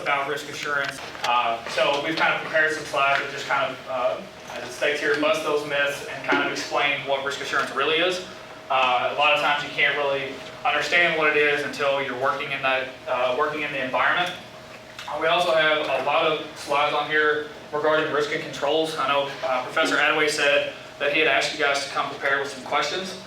about risk assurance. So we've kind of prepared some slides that just kind of, as it states here, bust those myths and kind of explain what risk assurance really is. A lot of times you can't really understand what it is until you're working in that, working in the environment. We also have a lot of slides on here regarding risk and controls. I know Professor Attaway said that he had asked you guys to come prepared with some questions.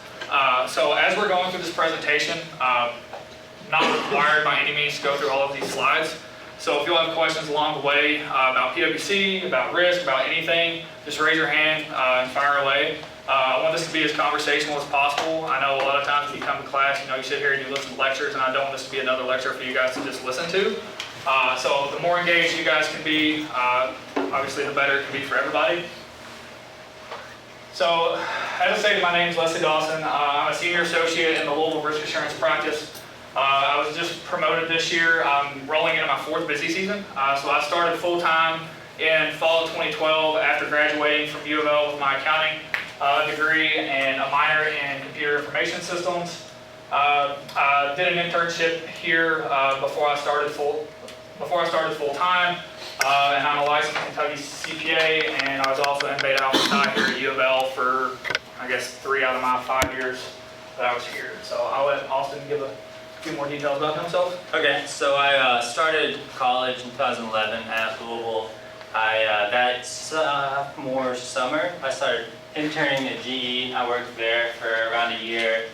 So as we're going through this presentation, not required by any means to go through all of these slides. So if you'll have questions along the way about PwC, about risk, about anything, just raise your hand and fire away. I want this to be as conversational as possible. I know a lot of times if you come to class, you sit here and you listen to lectures, and I don't want this to be another lecture for you guys to just listen to. So the more engaged you guys can be, obviously the better it can be for everybody. So, as I stated, my name is Leslie Dawson. I'm a senior associate in the Louisville Risk Assurance practice. I was just promoted this year. I'm rolling into my 4th busy season. So I started full-time in fall of 2012 after graduating from U of L with my accounting degree and a minor in computer information systems. I did an internship here before I started full-time. And I'm a licensed Kentucky CPA, and I was also in Beta Alpha Psi here at U of L for, I guess, 3 out of my 5 years that I was here. So I'll let Austin give a few more details about himself. Okay, so I started college in 2011 at Louisville. That sophomore summer, I started interning at GE. I worked there for around a year.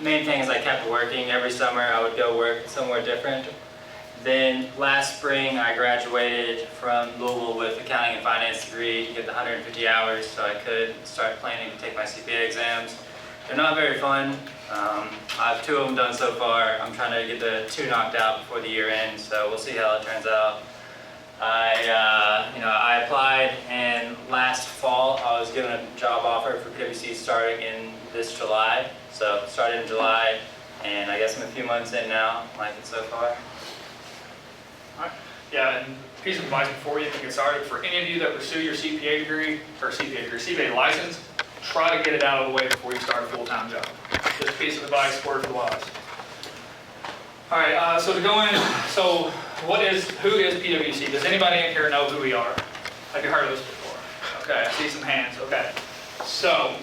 Main thing is I kept working. Every summer I would go work somewhere different. Then last spring I graduated from Louisville with accounting and finance degree to get the 150 hours so I could start planning to take my CPA exams. They're not very fun. I have 2 of them done so far. I'm trying to get the 2 knocked out before the year ends, so we'll see how it turns out. I applied, and last fall I was given a job offer for PwC starting in this July. So started in July, and I guess I'm a few months in now. I like it so far. Yeah, and piece of advice before you get started, for any of you that pursue your CPA degree, or CPA license, try to get it out of the way before you start a full-time job. Just a piece of advice, word for the wise. All right, so to go in, so who is PwC? Does anybody in here know who we are? Have you heard of this before? Okay, I see some hands, okay. So,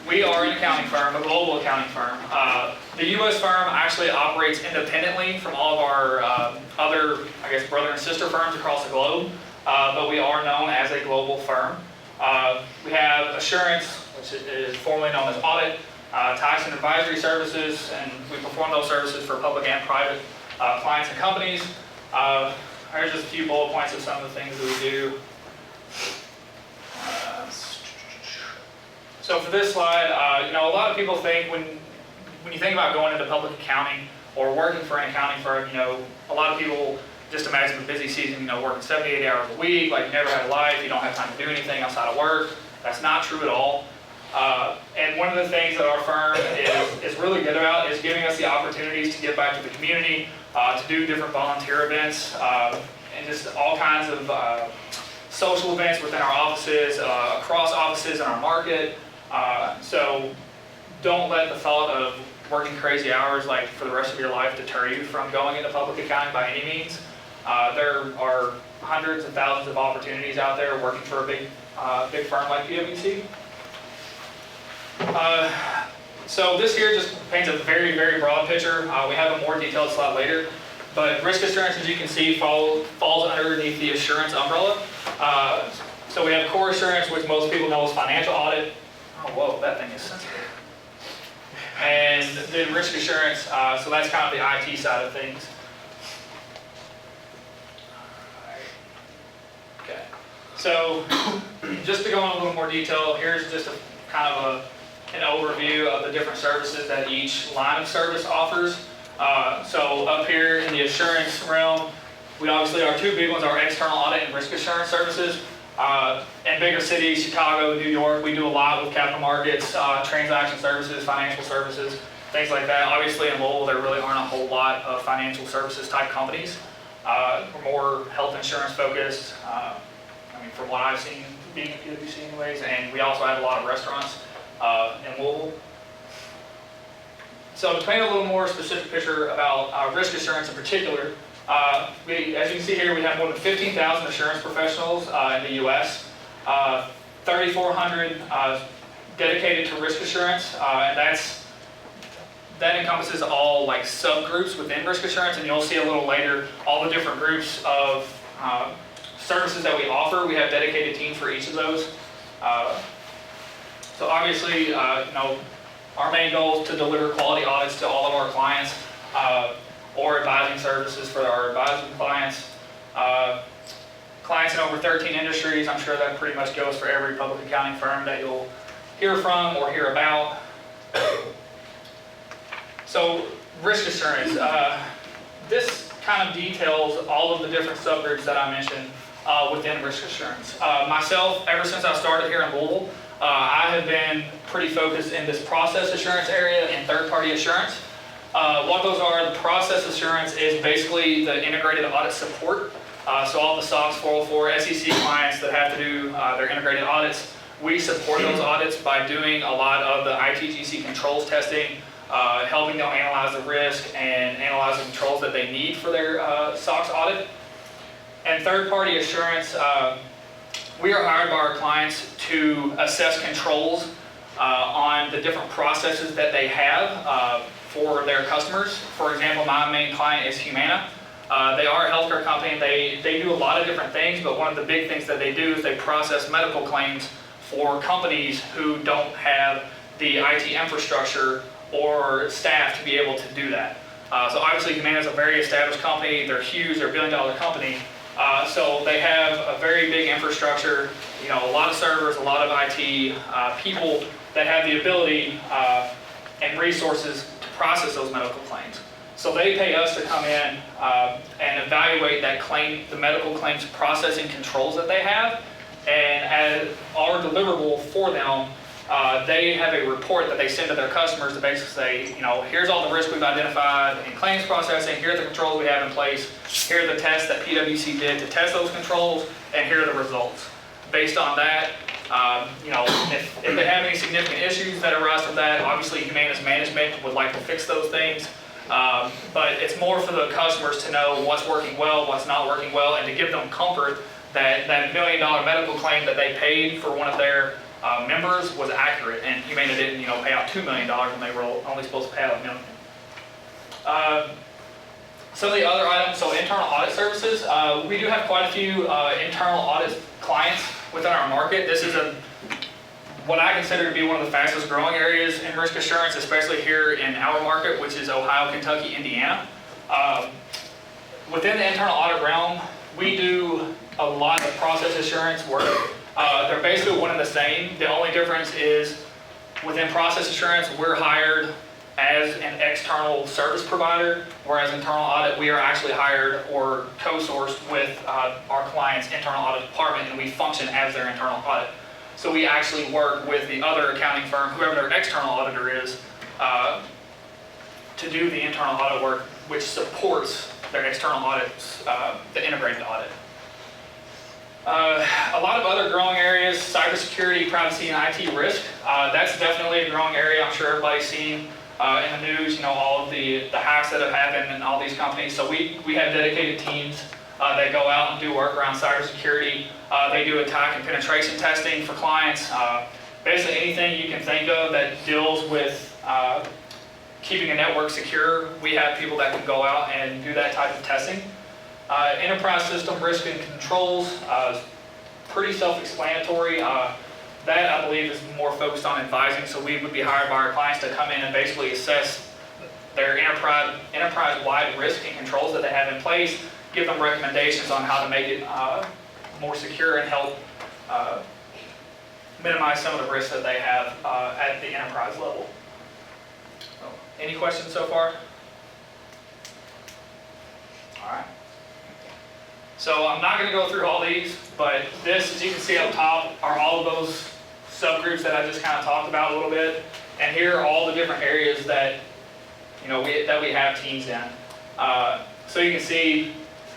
we are an accounting firm, a global accounting firm. The U.S. firm actually operates independently from all of our other, I guess, brother and sister firms across the globe, but we are known as a global firm. We have assurance, which is formerly known as audit, tax and advisory services, and we perform those services for public and private clients and companies. Here's just a few bullet points of some of the things that we do. So for this slide, a lot of people think when you think about going into public accounting or working for an accounting firm, a lot of people just imagine a busy season, working 78 hours a week, like you never had a life, you don't have time to do anything outside of work. That's not true at all. And one of the things that our firm is really good about is giving us the opportunities to give back to the community, to do different volunteer events, and just all kinds of social events within our offices, across offices in our market. So don't let the thought of working crazy hours like for the rest of your life deter you from going into public accounting by any means. There are hundreds and thousands of opportunities out there working for a big firm like PwC. So this here just paints a very, very broad picture. We have a more detailed slide later, but risk assurance, as you can see, falls underneath the assurance umbrella. So we have core assurance, which most people know as financial audit. Oh, whoa, that thing is sensitive. And then risk assurance, so that's kind of the IT side of things. Okay, so just to go in a little more detail, here's just a kind of an overview of the different services that each line of service offers. So up here in the assurance realm, we obviously, our 2 big ones are external audit and risk assurance services. In bigger cities, Chicago, New York, we do a lot with capital markets, transaction services, financial services, things like that. Obviously in Louisville, there really aren't a whole lot of financial services type companies. We're more health insurance focused, from what I've seen being at PwC anyways, and we also have a lot of restaurants in Louisville. So to paint a little more specific picture about risk assurance in particular, As you can see here, we have more than 15,000 assurance professionals in the U.S., 3,400 dedicated to risk assurance, and that encompasses all like subgroups within risk assurance, and you'll see a little later all the different groups of services that we offer. We have dedicated teams for each of those. So obviously, our main goal is to deliver quality audits to all of our clients, or advising services for our advising clients. Clients in over 13 industries. I'm sure that pretty much goes for every public accounting firm that you'll hear from or hear about. So risk assurance. This kind of details all of the different subgroups that I mentioned within risk assurance. Myself, ever since I started here in Louisville, I have been pretty focused in this process assurance area and third-party assurance. What those are, the process assurance is basically the integrated audit support. So all the SOX 404 SEC clients that have to do their integrated audits, we support those audits by doing a lot of the ITGC controls testing, helping them analyze the risk and analyze the controls that they need for their SOX audit. And third-party assurance, we are hired by our clients to assess controls on the different processes that they have for their customers. For example, my main client is Humana. They are a healthcare company. They do a lot of different things, but one of the big things that they do is they process medical claims for companies who don't have the IT infrastructure or staff to be able to do that. So obviously Humana is a very established company. They're huge. They're a billion-dollar company. So they have a very big infrastructure, a lot of servers, a lot of IT people that have the ability and resources to process those medical claims. So they pay us to come in and evaluate that claim, the medical claims processing controls that they have, and as our deliverable for them, they have a report that they send to their customers to basically say, here's all the risk we've identified in claims processing, here are the controls we have in place, here are the tests that PwC did to test those controls, and here are the results. Based on that, if they have any significant issues that arise from that, obviously Humana's management would like to fix those things. But it's more for the customers to know what's working well, what's not working well, and to give them comfort that that $1 million medical claim that they paid for one of their members was accurate, and Humana didn't, pay out $2 million when they were only supposed to pay out $1 million. Some of the other items, so internal audit services, we do have quite a few internal audit clients within our market. This is what I consider to be one of the fastest growing areas in risk assurance, especially here in our market, which is Ohio, Kentucky, Indiana. Within the internal audit realm, we do a lot of process assurance work. They're basically one and the same. The only difference is within process assurance, we're hired as an external service provider, whereas internal audit, we are actually hired or co-sourced with our client's internal audit department, and we function as their internal audit. So we actually work with the other accounting firm, whoever their external auditor is, to do the internal audit work, which supports their external audits, the integrated audit. A lot of other growing areas, cybersecurity, privacy, and IT risk. That's definitely a growing area. I'm sure everybody's seen in the news, all of the hacks that have happened in all these companies. So we have dedicated teams that go out and do work around cybersecurity. They do attack and penetration testing for clients. Basically anything you can think of that deals with keeping a network secure, we have people that can go out and do that type of testing. Enterprise system risk and controls, pretty self-explanatory. That, I believe, is more focused on advising, so we would be hired by our clients to come in and basically assess their enterprise-wide risk and controls that they have in place, give them recommendations on how to make it more secure and help minimize some of the risks that they have at the enterprise level. So, any questions so far? All right. So I'm not going to go through all these, but this, as you can see up top, are all of those subgroups that I just kind of talked about a little bit. And here are all the different areas that we have teams in. So you can see,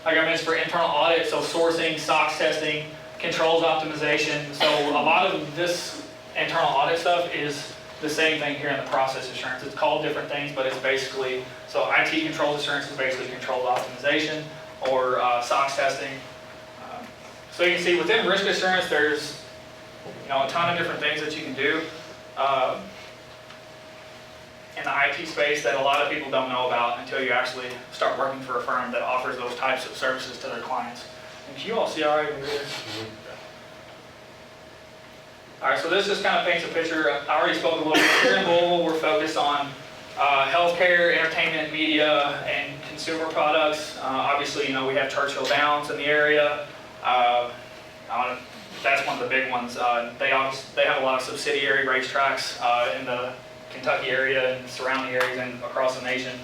like I mentioned, for internal audit, so sourcing, SOX testing, controls optimization. So a lot of this internal audit stuff is the same thing here in the process assurance. It's called different things, but it's basically, so IT controls assurance is basically controls optimization. or SOX testing. So you can see within risk assurance, there's a ton of different things that you can do in the IT space that a lot of people don't know about until you actually start working for a firm that offers those types of services to their clients. And can you all see all right over here? All right, so this just kind of paints a picture. I already spoke a little bit. Here in Louisville, we're focused on healthcare, entertainment, media, and consumer products. Obviously, we have Churchill Downs in the area. That's one of the big ones. They have a lot of subsidiary racetracks in the Kentucky area and surrounding areas and across the nation.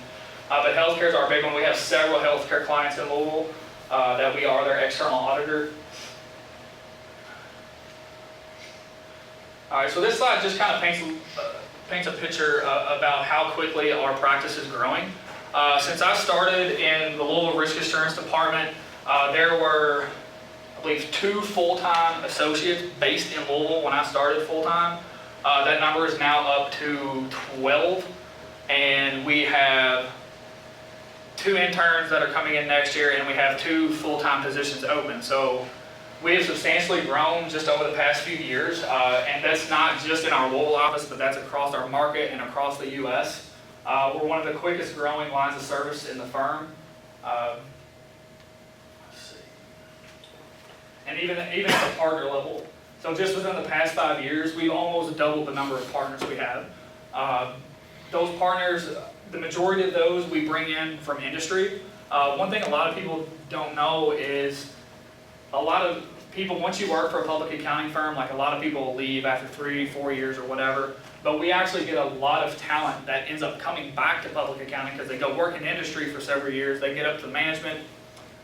But healthcare is our big one. We have several healthcare clients in Louisville that we are their external auditor. All right, so this slide just kind of paints a picture about how quickly our practice is growing. Since I started in the Louisville Risk Assurance Department, there were, I believe, 2 full-time associates based in Louisville when I started full-time. That number is now up to 12, and we have 2 interns that are coming in next year, and we have 2 full-time positions open. So we have substantially grown just over the past few years, and that's not just in our Louisville office, but that's across our market and across the U.S. We're one of the quickest growing lines of service in the firm. Let's see. And even at the partner level. So just within the past 5 years, we've almost doubled the number of partners we have. Those partners, the majority of those we bring in from industry. One thing a lot of people don't know is a lot of people, once you work for a public accounting firm, like a lot of people leave after 3-4 years or whatever, but we actually get a lot of talent that ends up coming back to public accounting because they go work in industry for several years, they get up to management,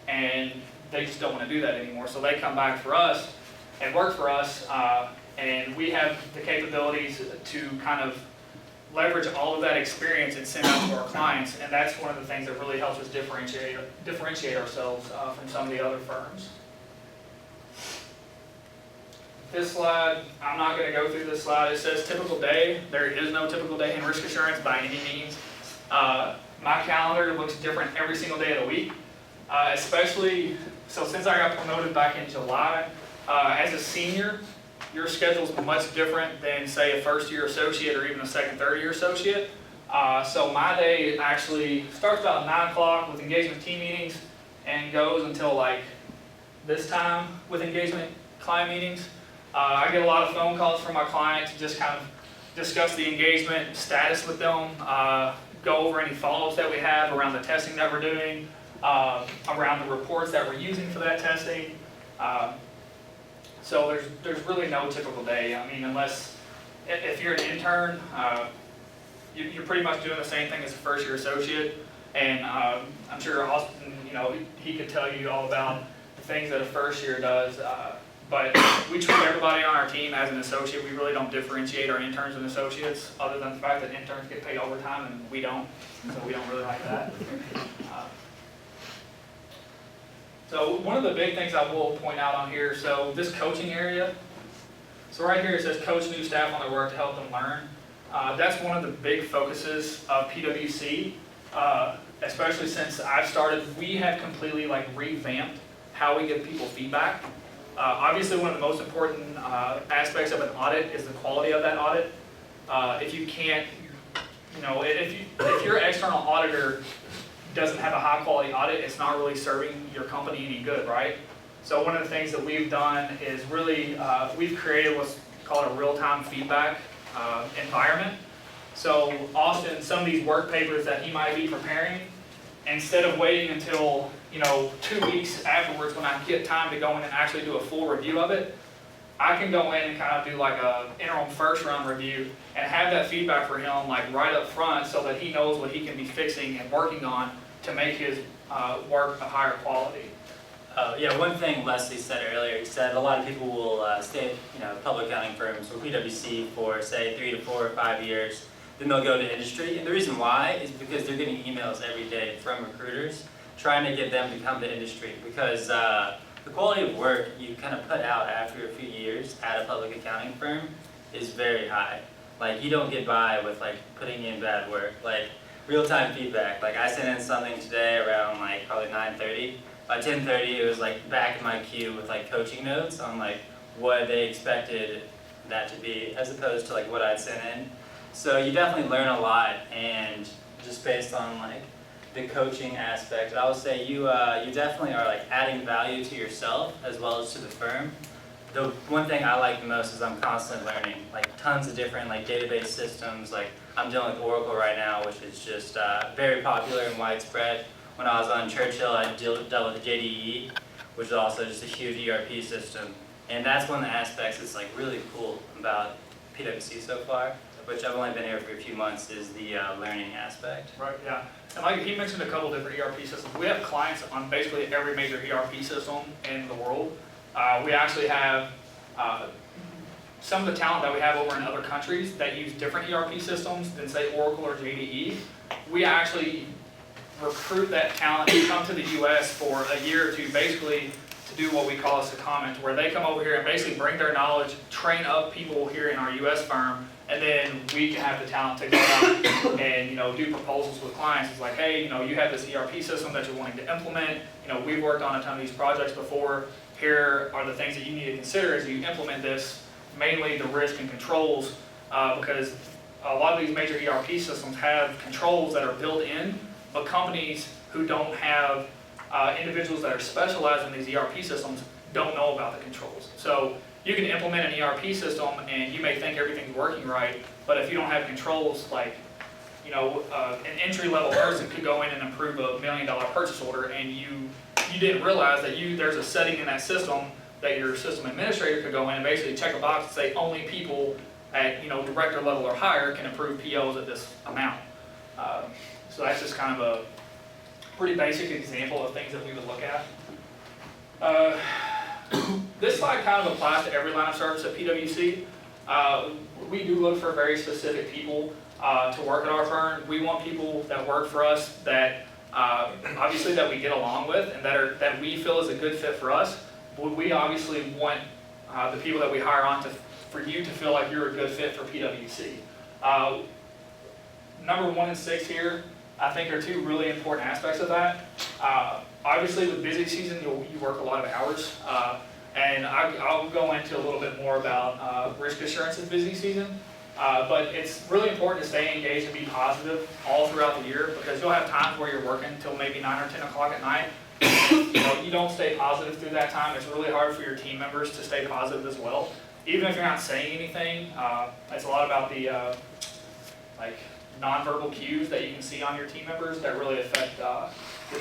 and they just don't want to do that anymore. So they come back for us and work for us, and we have the capabilities to kind of leverage all of that experience and send out to our clients, and that's one of the things that really helps us differentiate ourselves from some of the other firms. This slide, I'm not going to go through this slide. It says typical day. There is no typical day in risk assurance by any means. My calendar looks different every single day of the week, especially, so since I got promoted back in July, as a senior, your schedule is much different than, say, a first-year associate or even a second, third-year associate. So my day actually starts about 9 o'clock with engagement team meetings and goes until like this time with engagement client meetings. I get a lot of phone calls from my clients to just kind of discuss the engagement status with them, go over any follow-ups that we have around the testing that we're doing, around the reports that we're using for that testing. So there's really no typical day. I mean, unless if you're an intern, you're pretty much doing the same thing as a first-year associate. And I'm sure Austin, he could tell you all about the things that a first year does. But we treat everybody on our team as an associate. We really don't differentiate our interns and associates, other than the fact that interns get paid overtime and we don't. So we don't really like that. So one of the big things I will point out on here, so this coaching area, so right here it says coach new staff on their work to help them learn. That's one of the big focuses of PwC, especially since I've started. We have completely revamped how we give people feedback. Obviously, one of the most important aspects of an audit is the quality of that audit. If you can't, if your external auditor doesn't have a high quality audit, it's not really serving your company any good, right? So one of the things that we've done is really, we've created what's called a real-time feedback environment. So Austin, some of these work papers that he might be preparing, instead of waiting until 2 weeks afterwards when I get time to go in and actually do a full review of it, I can go in and kind of do like a interim first run review and have that feedback for him right up front so that he knows what he can be fixing and working on to make his work of higher quality. Yeah, one thing Leslie said earlier, he said a lot of people will stay at public accounting firms or PwC for say 3 to 4 or 5 years, then they'll go to industry. And the reason why is because they're getting emails every day from recruiters trying to get them to come to industry, because the quality of work you kind of put out after a few years at a public accounting firm is very high. You don't get by with putting in bad work. Real-time feedback. I sent in something today around probably 9:30. by 10:30 it was like back in my queue with like coaching notes on like what they expected that to be, as opposed to like what I'd sent in. So you definitely learn a lot, and just based on like the coaching aspect, I would say you definitely are like adding value to yourself as well as to the firm. The one thing I like the most is I'm constantly learning, like tons of different like database systems. Like I'm dealing with Oracle right now, which is just very popular and widespread. When I was on Churchill, I dealt with JDE, which is also just a huge ERP system. And that's one of the aspects that's like really cool about PwC so far, which I've only been here for a few months, is the learning aspect. Right, yeah. And like he mentioned a couple different ERP systems. We have clients on basically every major ERP system in the world. We actually have some of the talent that we have over in other countries that use different ERP systems than say Oracle or JDE. We actually recruit that talent to come to the US for a year or two, basically to do what we call a secondment, where they come over here and basically bring their knowledge, train up people here in our US firm, and then we can have the talent to go out and do proposals with clients. It's like, hey, you have this ERP system that you're wanting to implement. We've worked on a ton of these projects before. Here are the things that you need to consider as you implement this, mainly the risk and controls, because a lot of these major ERP systems have controls that are built in, but companies who don't have individuals that are specialized in these ERP systems don't know about the controls. So you can implement an ERP system and you may think everything's working right, but if you don't have controls, like an entry-level person could go in and approve $1 million purchase order, and you didn't realize that there's a setting in that system that your system administrator could go in and basically check a box and say only people at director level or higher can approve POs at this amount. So that's just kind of a pretty basic example of things that we would look at. This slide kind of applies to every line of service at PwC. We do look for very specific people to work at our firm. We want people that work for us that obviously that we get along with and that we feel is a good fit for us. We obviously want the people that we hire on for you to feel like you're a good fit for PwC. Number 1 and 6 here, I think, are two really important aspects of that. Obviously, with busy season, you work a lot of hours, and I'll go into a little bit more about risk assurance in busy season. But it's really important to stay engaged and be positive all throughout the year, because you'll have times where you're working until maybe 9 or 10 o'clock at night. You don't stay positive through that time. It's really hard for your team members to stay positive as well. Even if you're not saying anything, it's a lot about the nonverbal cues that you can see on your team members that really affect the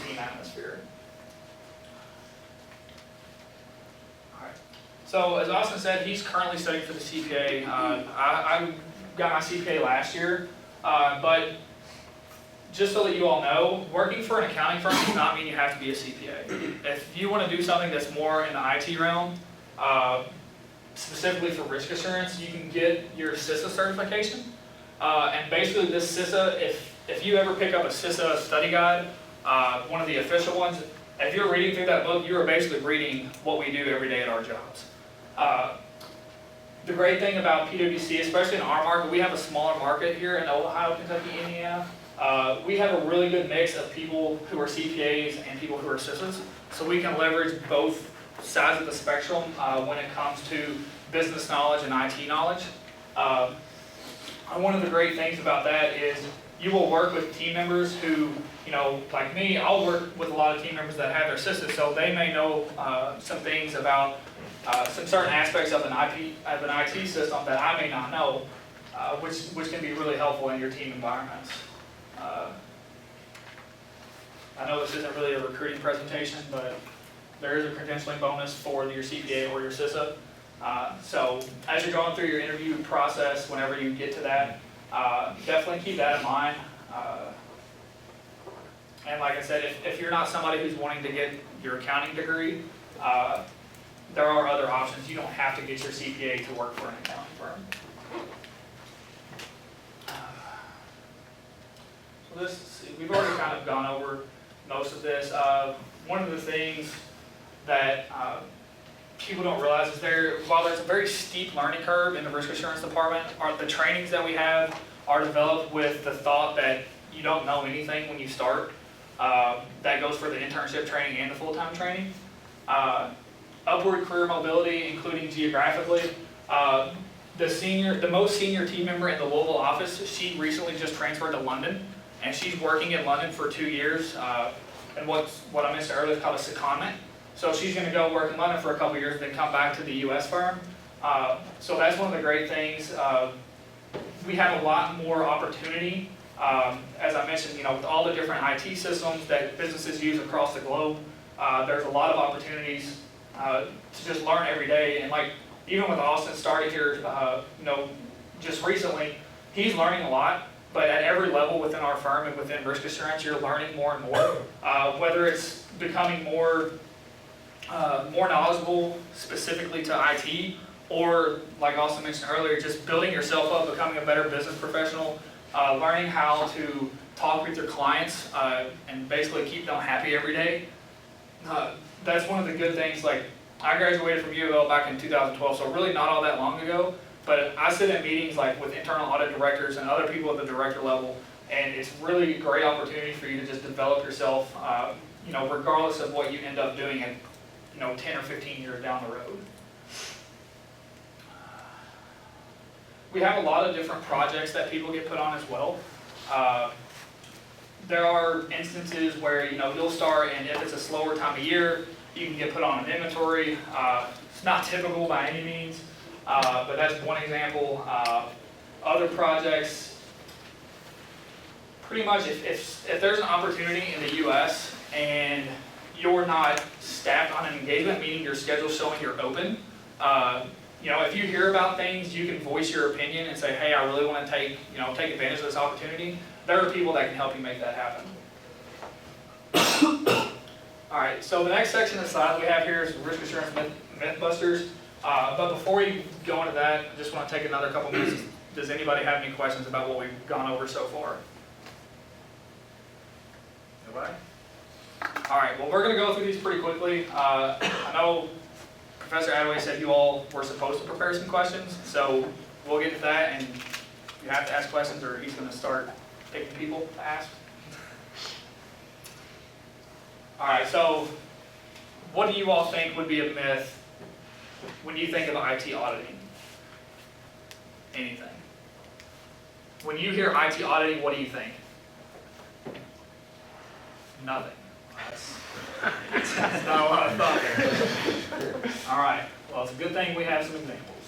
team atmosphere. All right. So as Austin said, he's currently studying for the CPA. I got my CPA last year, but just so that you all know, working for an accounting firm does not mean you have to be a CPA. If you want to do something that's more in the IT realm, specifically for risk assurance, you can get your CISA certification. And basically this CISA, if you ever pick up a CISA study guide, one of the official ones, if you're reading through that book, you are basically reading what we do every day at our jobs. The great thing about PwC, especially in our market, we have a smaller market here in Ohio, Kentucky, Indiana. We have a really good mix of people who are CPAs and people who are CISAs, so we can leverage both sides of the spectrum when it comes to business knowledge and IT knowledge. One of the great things about that is you will work with team members who, like me, I'll work with a lot of team members that have their CISAs, so they may know some things about some certain aspects of an IT system that I may not know, which can be really helpful in your team environments. I know this isn't really a recruiting presentation, but there is a credentialing bonus for your CPA or your CISA. So as you're going through your interview process, whenever you get to that, definitely keep that in mind. And like I said, if you're not somebody who's wanting to get your accounting degree, there are other options. You don't have to get your CPA to work for an accounting firm. So we've already kind of gone over most of this. One of the things that people don't realize is while there's a very steep learning curve in the risk assurance department, the trainings that we have are developed with the thought that you don't know anything when you start. That goes for the internship training and the full-time training. Upward career mobility, including geographically. The most senior team member in the Louisville office, she recently just transferred to London, and she's working in London for 2 years. And what I mentioned earlier is called a secondment. So she's going to go work in London for a couple years, then come back to the U.S. firm. So that's one of the great things. We have a lot more opportunity. As I mentioned, with all the different IT systems that businesses use across the globe, there's a lot of opportunities to just learn every day. And like even with Austin starting here, just recently, he's learning a lot. But at every level within our firm and within risk assurance, you're learning more and more. Whether it's becoming more knowledgeable specifically to IT, or like Austin mentioned earlier, just building yourself up, becoming a better business professional, learning how to talk with your clients and basically keep them happy every day. That's one of the good things. Like I graduated from U of L back in 2012, so really not all that long ago. But I sit in meetings like with internal audit directors and other people at the director level, and it's really a great opportunity for you to just develop yourself, regardless of what you end up doing in, 10 or 15 years down the road. We have a lot of different projects that people get put on as well. There are instances where, you'll start, and if it's a slower time of year, you can get put on an inventory. It's not typical by any means. But that's one example. Other projects, pretty much if there's an opportunity in the U.S. and you're not staffed on an engagement, meaning your schedule's showing you're open, if you hear about things, you can voice your opinion and say, hey, I really want to take advantage of this opportunity. There are people that can help you make that happen. All right, so the next section of the slide we have here is Risk Assurance Mythbusters. But before we go into that, I just want to take another couple minutes. Does anybody have any questions about what we've gone over so far? Nobody? All right, well, we're going to go through these pretty quickly. I know Professor Adaway said you all were supposed to prepare some questions, so we'll get to that, and you have to ask questions or he's going to start picking people to ask. All right, so what do you all think would be a myth when you think of IT auditing? Anything? When you hear IT auditing, what do you think? Nothing. That's not a lot of thought there. All right, well, it's a good thing we have some examples.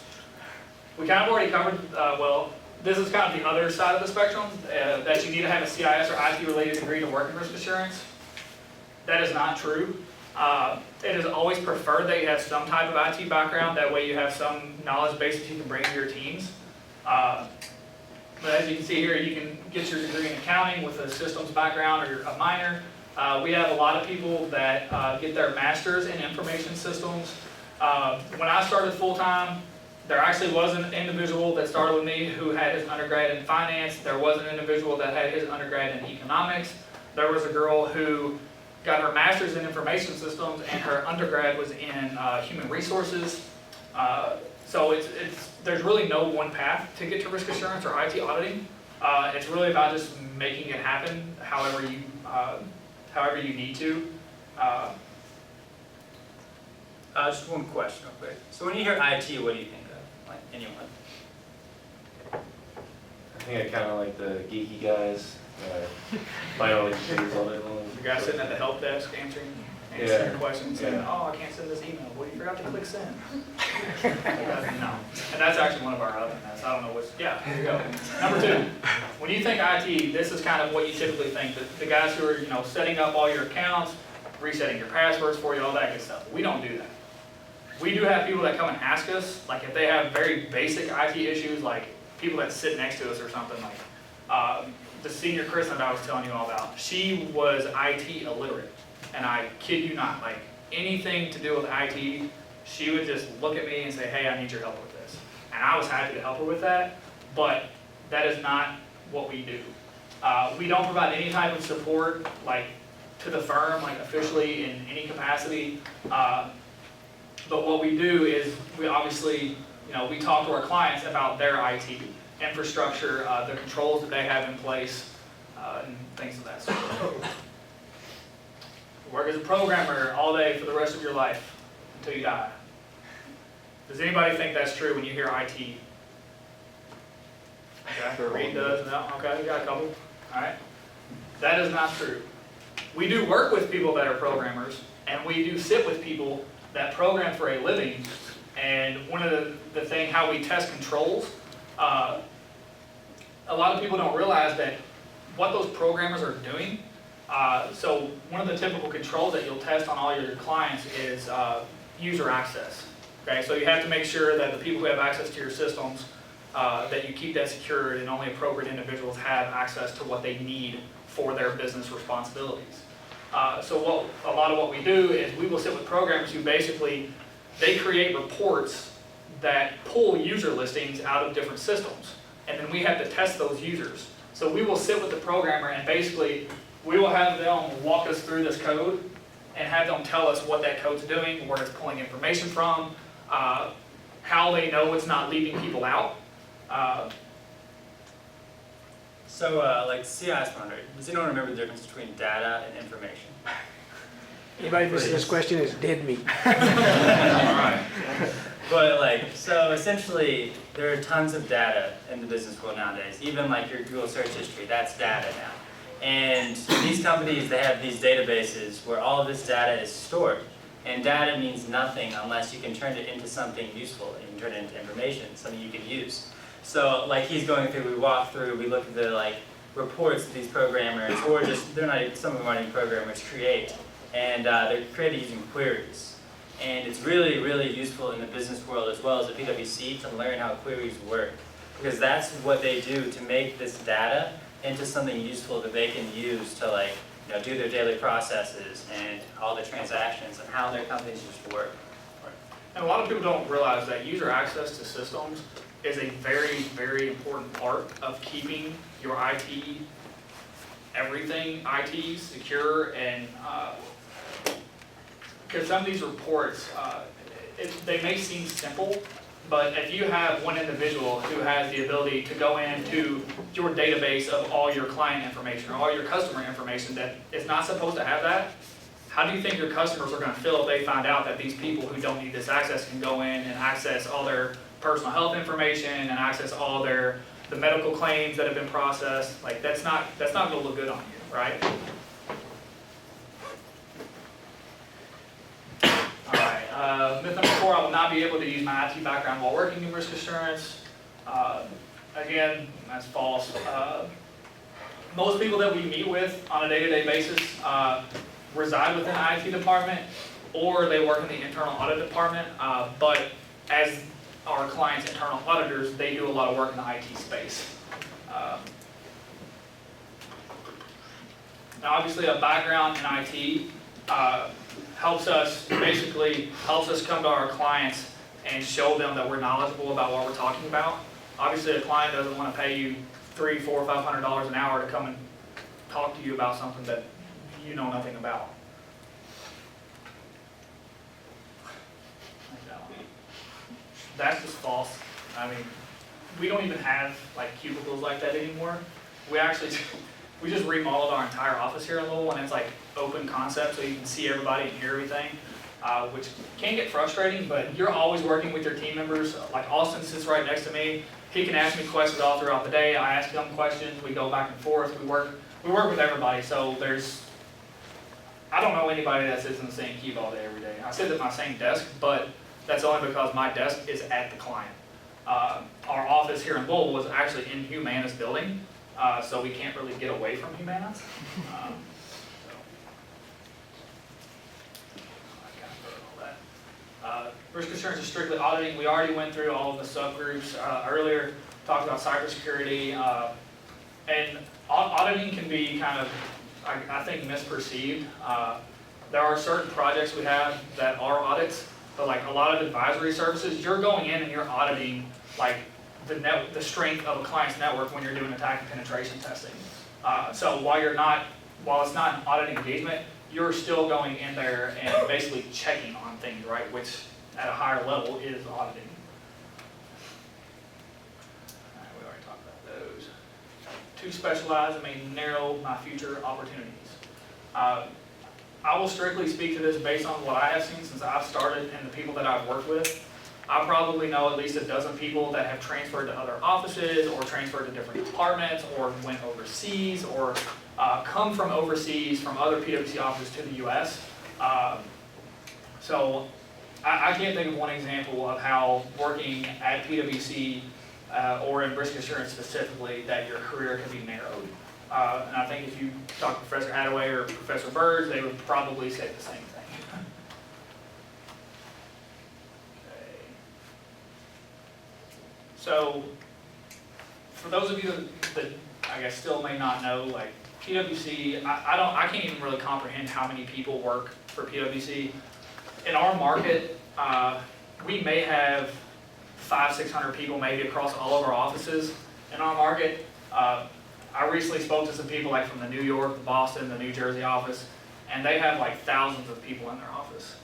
We kind of already covered, this is kind of the other side of the spectrum, that you need to have a CIS or IT-related degree to work in risk assurance. That is not true. It is always preferred that you have some type of IT background. That way you have some knowledge base that you can bring to your teams. But as you can see here, you can get your degree in accounting with a systems background or a minor. We have a lot of people that get their master's in information systems. When I started full-time, there actually was an individual that started with me who had his undergrad in finance. There was an individual that had his undergrad in economics. There was a girl who got her master's in information systems and her undergrad was in human resources. So there's really no one path to get to risk assurance or IT auditing. It's really about just making it happen however you need to. Just one question real quick. So when you hear IT, what do you think of? Like anyone? I think I kind of like the geeky guys. Might only computers all day long. The guy sitting at the help desk answering questions, saying, oh, I can't send this email. Well, you forgot to click send. No. And that's actually one of our other myths. I don't know which. Yeah, here you go. Number 2, when you think IT, this is kind of what you typically think. The guys who are, setting up all your accounts, resetting your passwords for you, all that good stuff. We don't do that. We do have people that come and ask us, like if they have very basic IT issues, like people that sit next to us or something, like the senior Kristen that I was telling you all about. She was IT illiterate. And I kid you not, like anything to do with IT, she would just look at me and say, hey, I need your help with this. And I was happy to help her with that, but that is not what we do. We don't provide any type of support, like to the firm, like officially in any capacity. But what we do is we obviously, we talk to our clients about their IT infrastructure, the controls that they have in place, and things of that sort. Work as a programmer all day for the rest of your life until you die. Does anybody think that's true when you hear IT? Okay, Reed does, no, okay, you got a couple, all right. That is not true. We do work with people that are programmers, and we do sit with people that program for a living, and one of the thing, how we test controls, a lot of people don't realize that what those programmers are doing. So one of the typical controls that you'll test on all your clients is user access. Okay, so you have to make sure that the people who have access to your systems, that you keep that secured and only appropriate individuals have access to what they need for their business responsibilities. So a lot of what we do is we will sit with programmers who basically, they create reports that pull user listings out of different systems. And then we have to test those users. So we will sit with the programmer and basically, we will have them walk us through this code and have them tell us what that code's doing, where it's pulling information from, how they know it's not leaving people out. So, like CI Spanner, does anyone remember the difference between data and information? Anybody missing this question is dead meat. Alright. But like, so essentially, there are tons of data in the business world nowadays. Even like your Google search history, that's data now. And these companies, they have these databases where all of this data is stored. And data means nothing unless you can turn it into something useful. You can turn it into information, something you can use. So like he's going through, we walk through, we look at the like reports that these programmers, or just, they're not, some of them aren't even programmers, create. And they're created using queries. And it's really, really useful in the business world as well as at PwC to learn how queries work. Because that's what they do to make this data into something useful that they can use to like, you know, do their daily processes and all the transactions and how their companies used to work. And a lot of people don't realize that user access to systems is a very, very important part of keeping your IT, everything IT secure. And because some of these reports, they may seem simple, but if you have one individual who has the ability to go into your database of all your client information or all your customer information that is not supposed to have that, how do you think your customers are going to feel if they find out that these people who don't need this access can go in and access all their personal health information and access all the medical claims that have been processed? Like that's not going to look good on you, right? Myth number 4, I will not be able to use my IT background while working in risk assurance. Again, that's false. Most people that we meet with on a day-to-day basis reside within the IT department or they work in the internal audit department, but as our clients' internal auditors, they do a lot of work in the IT space. Now obviously a background in IT helps us come to our clients and show them that we're knowledgeable about what we're talking about. Obviously a client doesn't want to pay you $300, $400, $500 an hour to come and talk to you about something that you know nothing about. That's just false. I mean, we don't even have like cubicles like that anymore. We just remodeled our entire office here a little, and it's like open concept, so you can see everybody and hear everything, which can get frustrating, but you're always working with your team members. Like Austin sits right next to me. He can ask me questions all throughout the day. I ask him questions. We go back and forth. We work with everybody. So I don't know anybody that sits in the same cube all day, every day. I sit at my same desk, but that's only because my desk is at the client. Our office here in Louisville is actually in Humana's building, so we can't really get away from Humana's. Risk assurance is strictly auditing. We already went through all of the subgroups earlier, talked about cybersecurity, and auditing can be kind of, I think, misperceived. There are certain projects we have that are audits, but like a lot of advisory services, you're going in and you're auditing like the strength of a client's network when you're doing attack and penetration testing. So while it's not an audit engagement, you're still going in there and basically checking on things, right? Which at a higher level is auditing. All right, we already talked about those. Too specialized, I mean, narrow my future opportunities. I will strictly speak to this based on what I have seen since I've started and the people that I've worked with. I probably know at least a dozen people that have transferred to other offices or transferred to different departments or went overseas or come from overseas from other PwC offices to the US. So I can't think of one example of how working at PwC or in risk assurance specifically that your career can be narrowed. And I think if you talk to Professor Hadaway or Professor Bird, they would probably say the same thing. Okay. So, for those of you that I guess still may not know, like PwC, I can't even really comprehend how many people work for PwC. In our market, we may have 500-600 people maybe across all of our offices in our market. I recently spoke to some people like from the New York, the Boston, the New Jersey office, and they have like thousands of people in their office.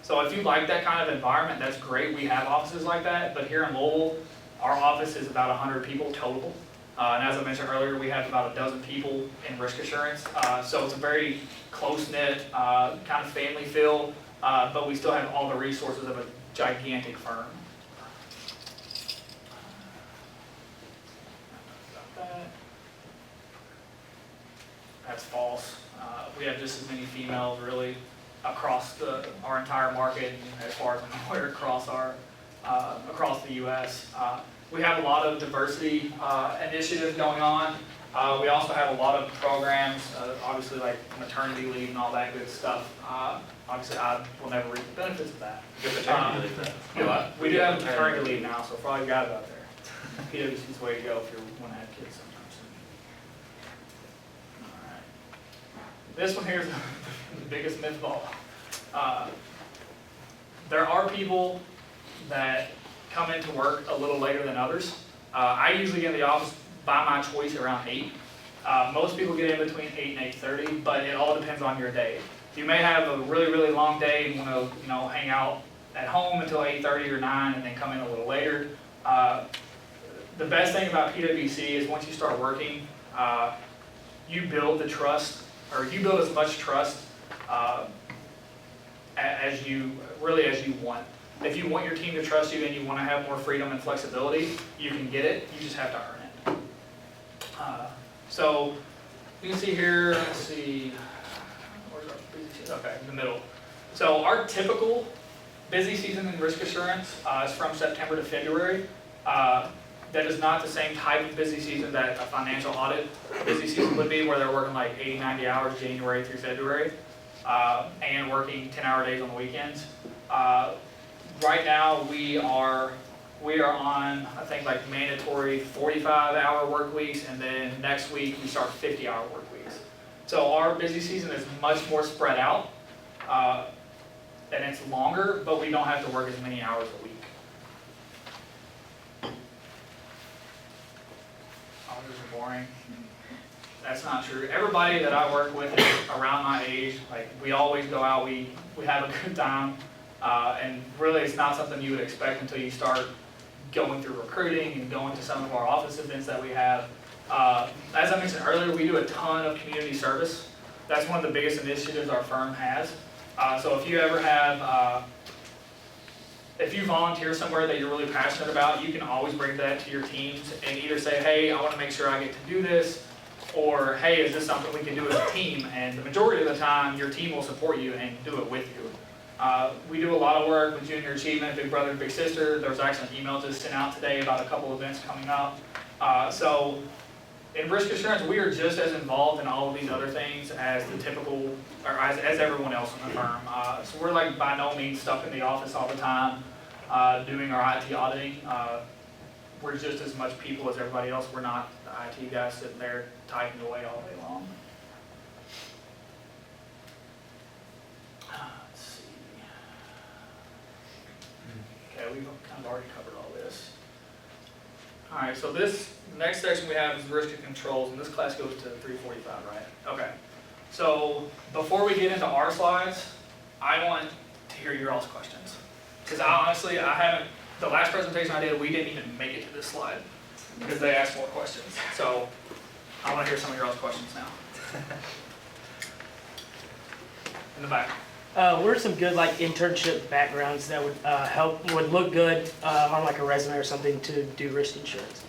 So if you like that kind of environment, that's great. We have offices like that, but here in Louisville, our office is about 100 people total. And as I mentioned earlier, we have about a dozen people in risk assurance. So it's a very close-knit, kind of family feel, but we still have all the resources of a gigantic firm. That's false. We have just as many females really across our entire market, as far as I'm aware, across the U.S. We have a lot of diversity initiatives going on. We also have a lot of programs, obviously like maternity leave and all that good stuff. Obviously, I will never reap the benefits of that. We do have maternity leave now, so for all you guys out there, PwC's the way to go if you want to have kids sometime soon. All right. This one here is the biggest myth of all. There are people that come into work a little later than others. I usually get in the office by my choice around 8. Most people get in between 8 and 8:30, but it all depends on your day. You may have a really, really long day and want to, hang out at home until 8:30 or 9 and then come in a little later. The best thing about PwC is once you start working, you build the trust, or you build as much trust as you want. If you want your team to trust you and you want to have more freedom and flexibility, you can get it. You just have to earn it. So you can see here, let's see, where's our busy season? Okay, in the middle. So our typical busy season in risk assurance is from September to February. That is not the same type of busy season that a financial audit busy season would be, where they're working like 80, 90 hours January through February, and working 10-hour days on the weekends. Right now we are on, I think, like mandatory 45-hour work weeks, and then next week we start 50-hour work weeks. So our busy season is much more spread out, and it's longer, but we don't have to work as many hours a week. Hours are boring. That's not true. Everybody that I work with is around my age. Like, we always go out, we have a good time. And really, it's not something you would expect until you start going through recruiting and going to some of our office events that we have. As I mentioned earlier, we do a ton of community service. That's one of the biggest initiatives our firm has. So if you ever have, if you volunteer somewhere that you're really passionate about, you can always bring that to your teams and either say, hey, I want to make sure I get to do this, or hey, is this something we can do as a team? And the majority of the time, your team will support you and do it with you. We do a lot of work with Junior Achievement, Big Brother, Big Sister. There was actually an email just sent out today about a couple events coming up. So in risk assurance, we are just as involved in all of these other things as the typical, or as everyone else in the firm. So we're like by no means stuck in the office all the time doing our IT auditing. We're just as much people as everybody else. We're not the IT guys sitting there typing away all day long. Let's see. Okay, we've kind of already covered all this. All right, so this next section we have is risk and controls, and this class goes to 345, right? Okay. So before we get into our slides, I want to hear your all's questions. Because honestly, the last presentation I did, we didn't even make it to this slide because they asked more questions. So I want to hear some of your all's questions now. in the back. What are some good like internship backgrounds that would look good on like a resume or something to do risk insurance?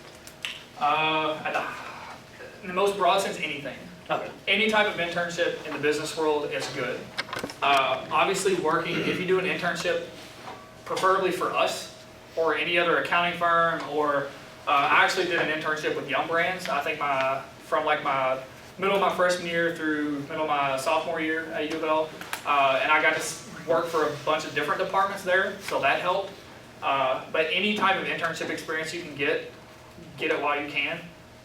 In the most broad sense, anything. Okay. Any type of internship in the business world is good. Obviously working, if you do an internship, preferably for us or any other accounting firm, or I actually did an internship with Young Brands. I think from like my middle of my freshman year through middle of my sophomore year at U of L, and I got to work for a bunch of different departments there, so that helped. But any type of internship experience you can get it while you can.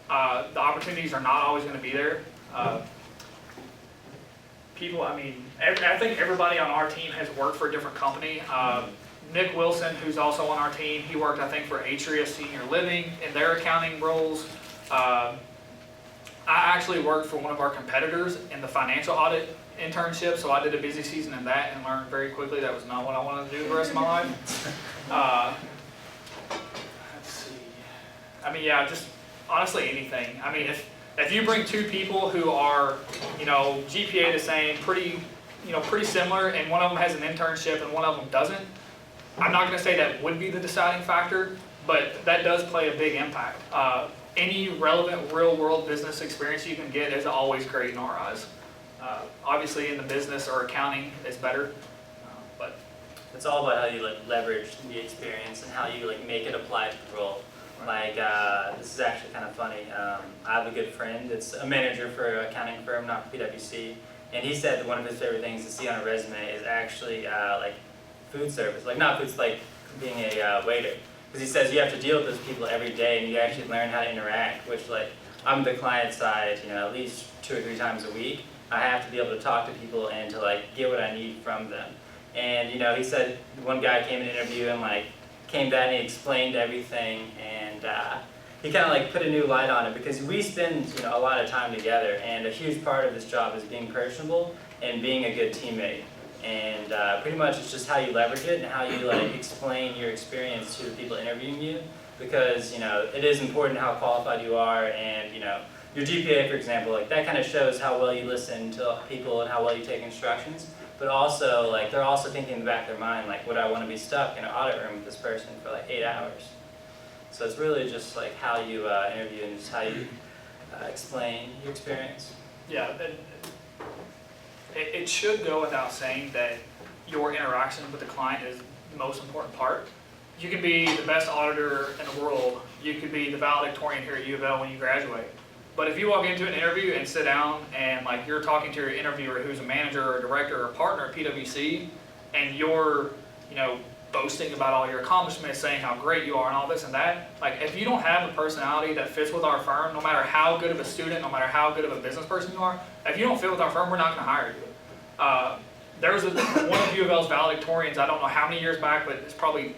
The opportunities are not always going to be there. People, I think everybody on our team has worked for a different company. Nick Wilson, who's also on our team, he worked, I think, for Atria Senior Living in their accounting roles. I actually worked for one of our competitors in the financial audit internship, so I did a busy season in that and learned very quickly that was not what I wanted to do the rest of my life. Let's see. Yeah, just honestly anything. If you bring two people who are, GPA the same, pretty similar, and one of them has an internship and one of them doesn't, I'm not going to say that would be the deciding factor, but that does play a big impact. Any relevant real-world business experience you can get is always great in our eyes. Obviously, in the business or accounting is better, but It's all about how you like leverage the experience and how you like make it apply to the role. Like, this is actually kind of funny. I have a good friend that's a manager for an accounting firm, not PwC, and he said that one of his favorite things to see on a resume is actually like food service, like not food, like being a waiter. Because he says you have to deal with those people every day and you actually learn how to interact, which like I'm the client side, at least 2 or 3 times a week. I have to be able to talk to people and to like get what I need from them. And he said one guy came in an interview and like came back and he explained everything, and he kind of like put a new light on it because we spend a lot of time together, and a huge part of this job is being personable and being a good teammate. And pretty much it's just how you leverage it and how you like explain your experience to the people interviewing you, because it is important how qualified you are, and your GPA, for example, like that kind of shows how well you listen to people and how well you take instructions. But also, like, they're also thinking in the back of their mind, like, would I want to be stuck in an audit room with this person for like 8 hours? So it's really just like how you interview and just how you explain your experience. yeah, it should go without saying that your interaction with the client is the most important part. You can be the best auditor in the world. You could be the valedictorian here at U of L when you graduate. But if you walk into an interview and sit down and like you're talking to your interviewer who's a manager or a director or a partner at PwC, and you're, boasting about all your accomplishments, saying how great you are and all this and that, like if you don't have a personality that fits with our firm, no matter how good of a student, no matter how good of a business person you are, if you don't fit with our firm, we're not going to hire you. There was one of U of L's valedictorians, I don't know how many years back, but it's probably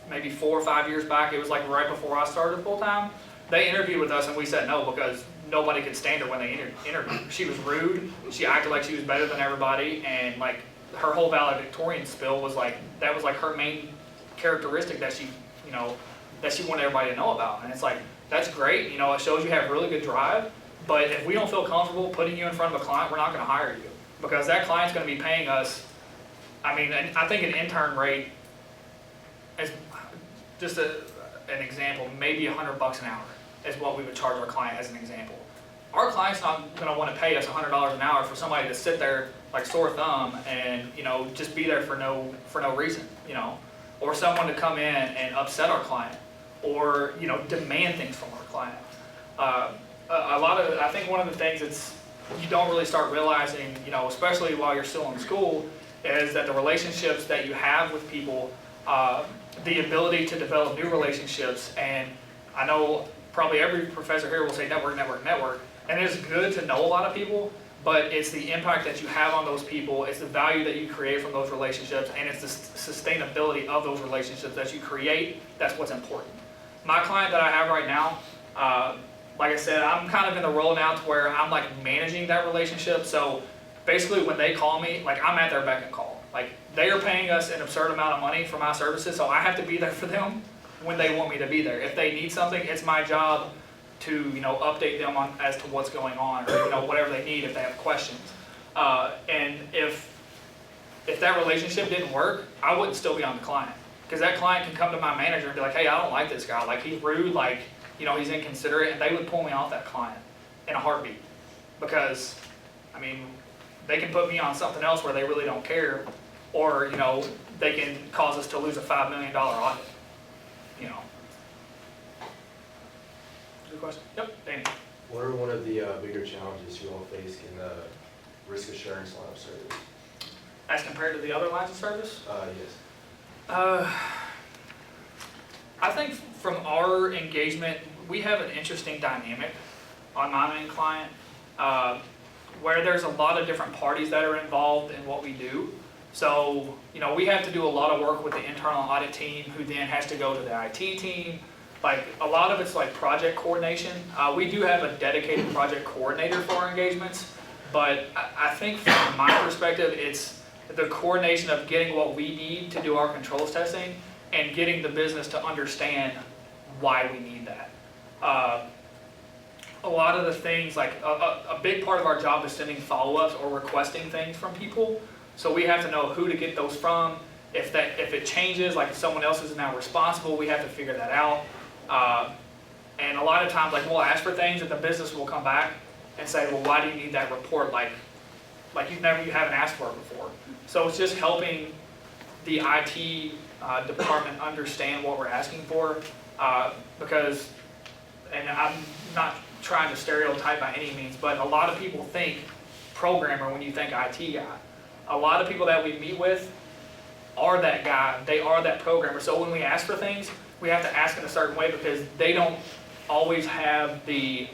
maybe 4 or 5 years back. It was like right before I started full time. They interviewed with us and we said no because nobody could stand her when they interviewed. She was rude. She acted like she was better than everybody, and like her whole valedictorian spill was like that was like her main characteristic that she wanted everybody to know about. And it's like that's great. It shows you have really good drive. But if we don't feel comfortable putting you in front of a client, we're not going to hire you because that client's going to be paying us. I think an intern rate is just an example, maybe $100 an hour is what we would charge our client as an example. Our client's not going to want to pay us $100 an hour for somebody to sit there like sore thumb and just be there for no reason, or someone to come in and upset our client, or demand things from our client. I think one of the things that's you don't really start realizing, especially while you're still in school, is that the relationships that you have with people, the ability to develop new relationships, and I know probably every professor here will say network, network, network, and it's good to know a lot of people, but it's the impact that you have on those people, it's the value that you create from those relationships, and it's the sustainability of those relationships that you create that's what's important. My client that I have right now, like I said, I'm kind of in the role now to where I'm like managing that relationship, so basically when they call me, like I'm at their beck and call. Like they are paying us an absurd amount of money for my services, so I have to be there for them when they want me to be there. If they need something, it's my job to update them on as to what's going on, or whatever they need if they have questions. And if if that relationship didn't work, I wouldn't still be on the client. Because that client can come to my manager and be like, hey, I don't like this guy, like he's rude, like, you know, he's inconsiderate, and they would pull me off that client in a heartbeat. Because, I mean, they can put me on something else where they really don't care, or, you know, they can cause us to lose a $5 million audit, you know. Good question. Yep, Danny. What are one of the bigger challenges you all face in the risk assurance line of service? As compared to the other lines of service? Yes. I think from our engagement, we have an interesting dynamic on my main client, where there's a lot of different parties that are involved in what we do. So, you know, we have to do a lot of work with the internal audit team, who then has to go to the IT team. Like, a lot of it's like project coordination. We do have a dedicated project coordinator for our engagements, but I think from my perspective, it's the coordination of getting what we need to do our controls testing and getting the business to understand why we need that. A lot of the things, like a big part of our job is sending follow-ups or requesting things from people. So we have to know who to get those from. If it changes, like if someone else is now responsible, we have to figure that out. And a lot of times, like we'll ask for things and the business will come back and say, well, why do you need that report? Like you haven't asked for it before. So it's just helping the IT department understand what we're asking for, because, and I'm not trying to stereotype by any means, but a lot of people think programmer when you think IT guy. A lot of people that we meet with are that guy, they are that programmer. So when we ask for things, we have to ask in a certain way because they don't always have the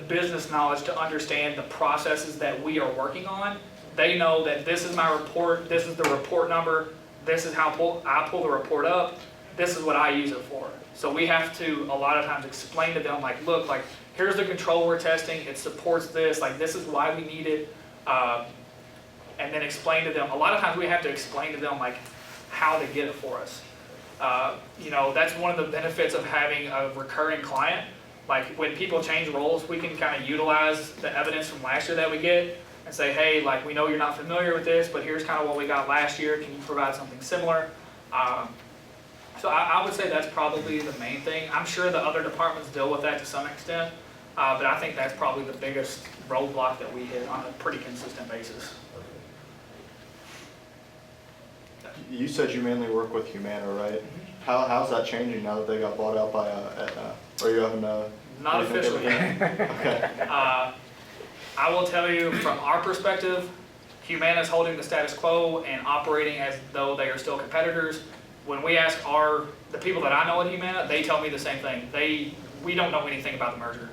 business knowledge to understand the processes that we are working on. They know that this is my report, this is the report number, this is how I pull the report up, this is what I use it for. So we have to, a lot of times, explain to them, like, look, like, here's the control we're testing, it supports this, like, this is why we need it, and then explain to them. A lot of times we have to explain to them, like, how to get it for us. You know, that's one of the benefits of having a recurring client. Like, when people change roles, we can kind of utilize the evidence from last year that we get and say, hey, like, we know you're not familiar with this, but here's kind of what we got last year. Can you provide something similar? So I would say that's probably the main thing. I'm sure the other departments deal with that to some extent, but I think that's probably the biggest roadblock that we hit on a pretty consistent basis. You said you mainly work with Humana, right? How's that changing now that they got bought out by Aetna? Are you having a... Not officially yet. Okay. I will tell you, from our perspective, Humana is holding the status quo and operating as though they are still competitors. When we ask the people that I know at Humana, they tell me the same thing. We don't know anything about the merger.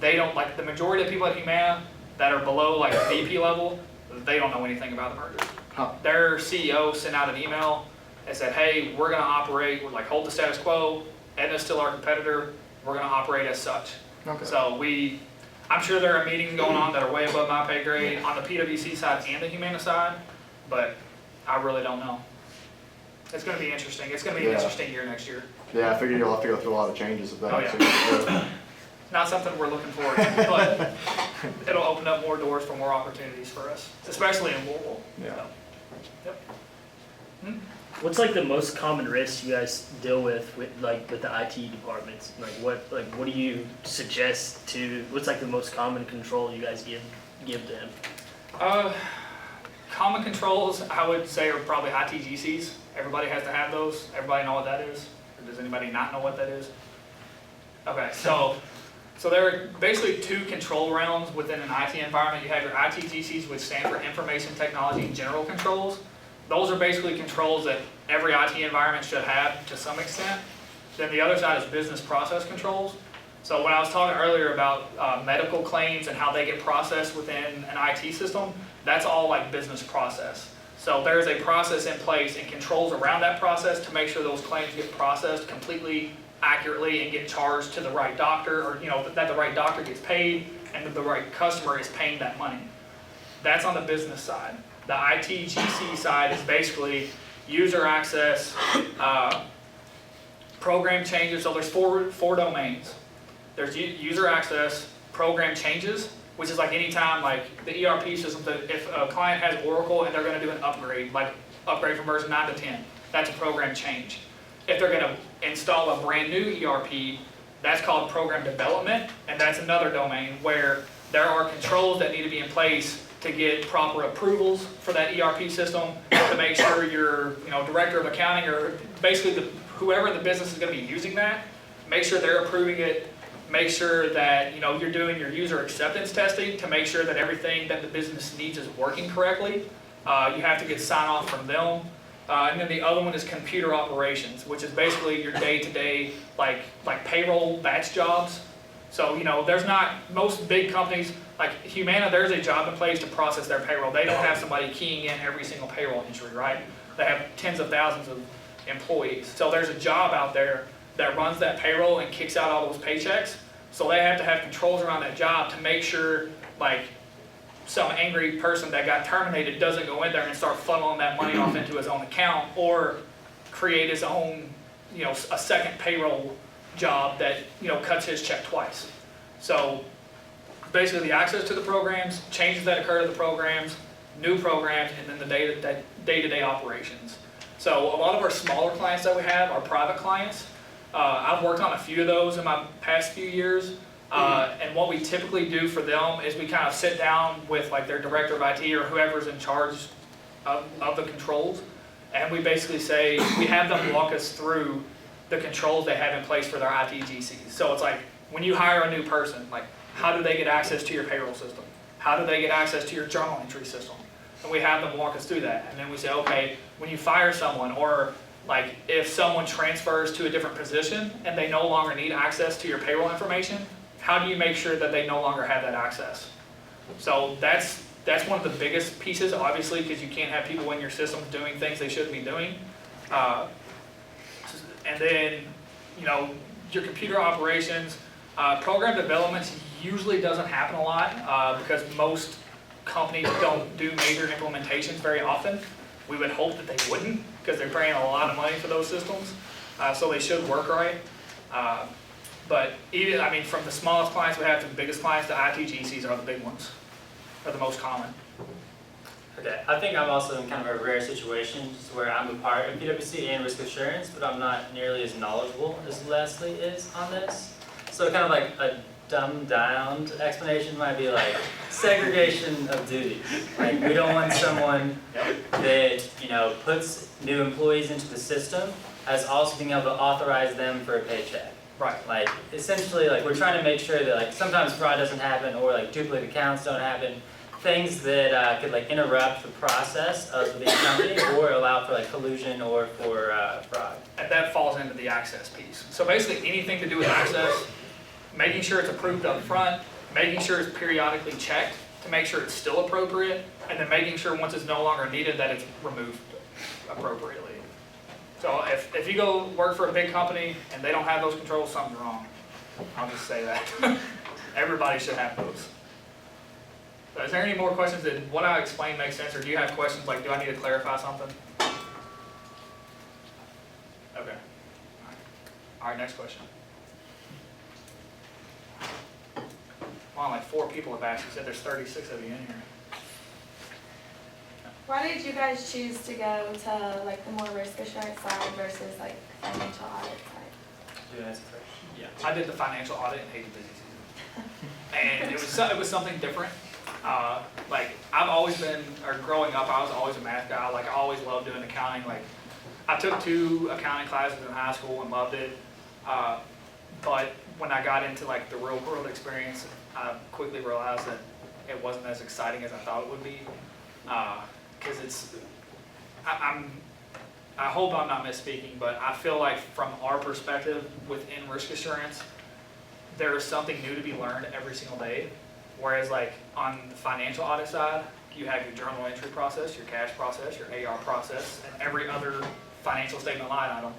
They don't, like, the majority of people at Humana that are below, like, VP level, they don't know anything about the merger. Their CEO sent out an email and said, hey, we're going to operate, we're like, hold the status quo, Aetna's still our competitor, we're going to operate as such. Okay. So I'm sure there are meetings going on that are way above my pay grade on the PwC side and the Humana side, but I really don't know. It's going to be interesting. It's going to be an interesting year next year. Yeah, I figured you'll have to go through a lot of changes with that. Oh, yeah. Not something we're looking forward to, but it'll open up more doors for more opportunities for us, especially in Louisville. Yeah. So, yep. What's like the most common risks you guys deal with the IT departments? Like what do you suggest to? What's like the most common control you guys give them? Common controls, I would say, are probably ITGCs. Everybody has to have those. Everybody know what that is? Or does anybody not know what that is? Okay, so there are basically two control realms within an IT environment. You have your ITGCs, which stand for Information Technology and General Controls. Those are basically controls that every IT environment should have to some extent. Then the other side is business process controls. So when I was talking earlier about medical claims and how they get processed within an IT system, that's all like business process. So there's a process in place and controls around that process to make sure those claims get processed completely accurately and get charged to the right doctor, or that the right doctor gets paid and that the right customer is paying that money. That's on the business side. The ITGC side is basically user access, program changes. So there's four domains. There's user access, program changes, which is like anytime like the ERP system, that if a client has Oracle and they're gonna do an upgrade, like upgrade from version 9 to 10, that's a program change. If they're gonna install a brand new ERP, that's called program development, and that's another domain where there are controls that need to be in place to get proper approvals for that ERP system, to make sure your director of accounting or basically whoever the business is gonna be using that, make sure they're approving it, make sure that you're doing your user acceptance testing to make sure that everything that the business needs is working correctly. You have to get sign off from them. And then the other one is computer operations, which is basically your day-to-day like payroll batch jobs. So there's not, most big companies like Humana, there's a job in place to process their payroll. They don't have somebody keying in every single payroll entry, right? They have tens of thousands of employees. So there's a job out there that runs that payroll and kicks out all those paychecks. So they have to have controls around that job to make sure like some angry person that got terminated doesn't go in there and start funneling that money off into his own account or create his own, a second payroll job that, cuts his check twice. So basically the access to the programs, changes that occur to the programs, new programs, and then the day-to-day operations. So a lot of our smaller clients that we have are private clients. I've worked on a few of those in my past few years. And what we typically do for them is we kind of sit down with like their director of IT or whoever's in charge of the controls. And we basically say, we have them walk us through the controls they have in place for their IT GCs. So it's like, when you hire a new person, like how do they get access to your payroll system? How do they get access to your journal entry system? And we have them walk us through that. And then we say, okay, when you fire someone or like if someone transfers to a different position and they no longer need access to your payroll information, how do you make sure that they no longer have that access? So that's one of the biggest pieces, obviously, because you can't have people in your system doing things they shouldn't be doing. And then, your computer operations, program development usually doesn't happen a lot because most companies don't do major implementations very often. We would hope that they wouldn't because they're paying a lot of money for those systems, so they should work right. But even, from the smallest clients we have to the biggest clients, the IT GCs are the big ones, are the most common. Okay, I think I'm also in kind of a rare situation just where I'm a part of PwC and risk assurance, but I'm not nearly as knowledgeable as Leslie is on this. So kind of like a dumbed down explanation might be like segregation of duties. Like we don't want someone that puts new employees into the system as also being able to authorize them for a paycheck. Right. Like essentially, like we're trying to make sure that like sometimes fraud doesn't happen or like duplicate accounts don't happen. Things that could like interrupt the process of the company or allow for like collusion or for fraud. And that falls into the access piece. So basically anything to do with access, making sure it's approved up front, making sure it's periodically checked to make sure it's still appropriate, and then making sure once it's no longer needed that it's removed appropriately. So if you go work for a big company and they don't have those controls, something's wrong. I'll just say that. Everybody should have those. So is there any more questions? Did what I explained make sense, or do you have questions like, do I need to clarify something? Okay. All right, next question. Wow, like 4 people have asked. You said there's 36 of you in here. Why did you guys choose to go to like the more risk assurance side versus like financial audit side? Do you answer first? Yeah. I did the financial audit and hated busy season. And it was something different. Like I've always been, or growing up, I was always a math guy. Like I always loved doing accounting. Like I took 2 accounting classes in high school and loved it. But when I got into like the real world experience, I quickly realized that it wasn't as exciting as I thought it would be. Because I hope I'm not misspeaking, but I feel like from our perspective within risk assurance, there is something new to be learned every single day. Whereas like on the financial audit side, you have your journal entry process, your cash process, your AR process, and every other financial statement line item.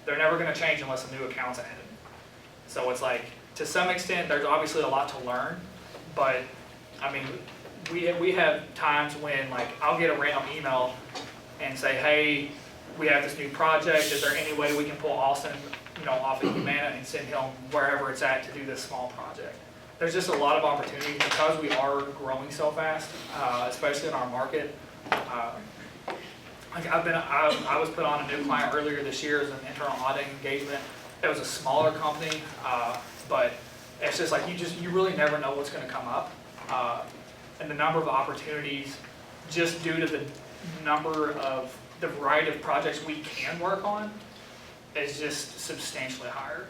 They're never going to change unless a new account's added. So it's like, to some extent, there's obviously a lot to learn, but we have times when like I'll get a random email and say, hey, we have this new project. Is there any way we can pull Austin, off of Humana and send him wherever it's at to do this small project? there's just a lot of opportunity because we are growing so fast, especially in our market. Like I was put on a new client earlier this year as an internal audit engagement. It was a smaller company, but it's just like you really never know what's going to come up, and the number of opportunities, just due to the variety of projects we can work on, is just substantially higher.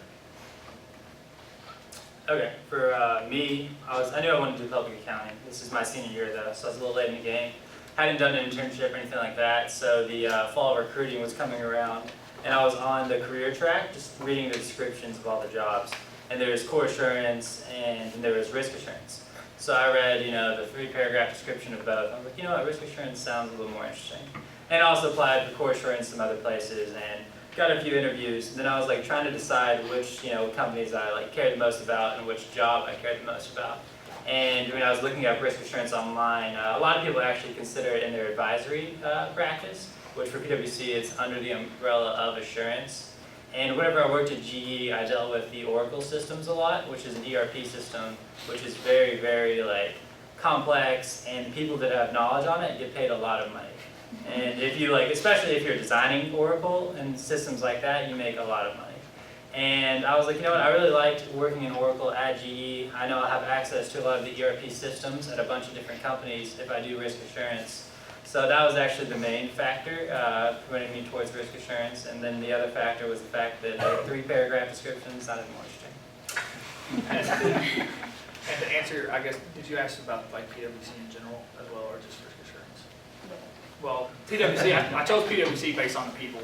Okay, for me, I knew I wanted to do public accounting. This is my senior year though, so I was a little late in the game. Hadn't done an internship or anything like that, so the fall recruiting was coming around, and I was on the career track, just reading the descriptions of all the jobs. And there was core assurance, and there was risk assurance. So I read, the 3-paragraph description of both. I was like, risk assurance sounds a little more interesting. And I also applied for core assurance some other places, and got a few interviews. And then I was like trying to decide which, companies I cared the most about and which job I cared the most about. And when I was looking up risk assurance online, a lot of people actually consider it in their advisory practice, which for PwC it's under the umbrella of assurance. And whenever I worked at GE, I dealt with the Oracle systems a lot, which is an ERP system, which is very, very complex, and people that have knowledge on it get paid a lot of money. And if you especially if you're designing Oracle and systems like that, you make a lot of money. And I was like, I really liked working in Oracle at GE. I know I'll have access to a lot of the ERP systems at a bunch of different companies if I do risk assurance. So that was actually the main factor pointing me towards risk assurance. And then the other factor was the fact that 3-paragraph descriptions sounded more interesting. And to answer, I guess, did you ask about PwC in general as well, or just risk assurance? Well, PwC, I chose PwC based on the people.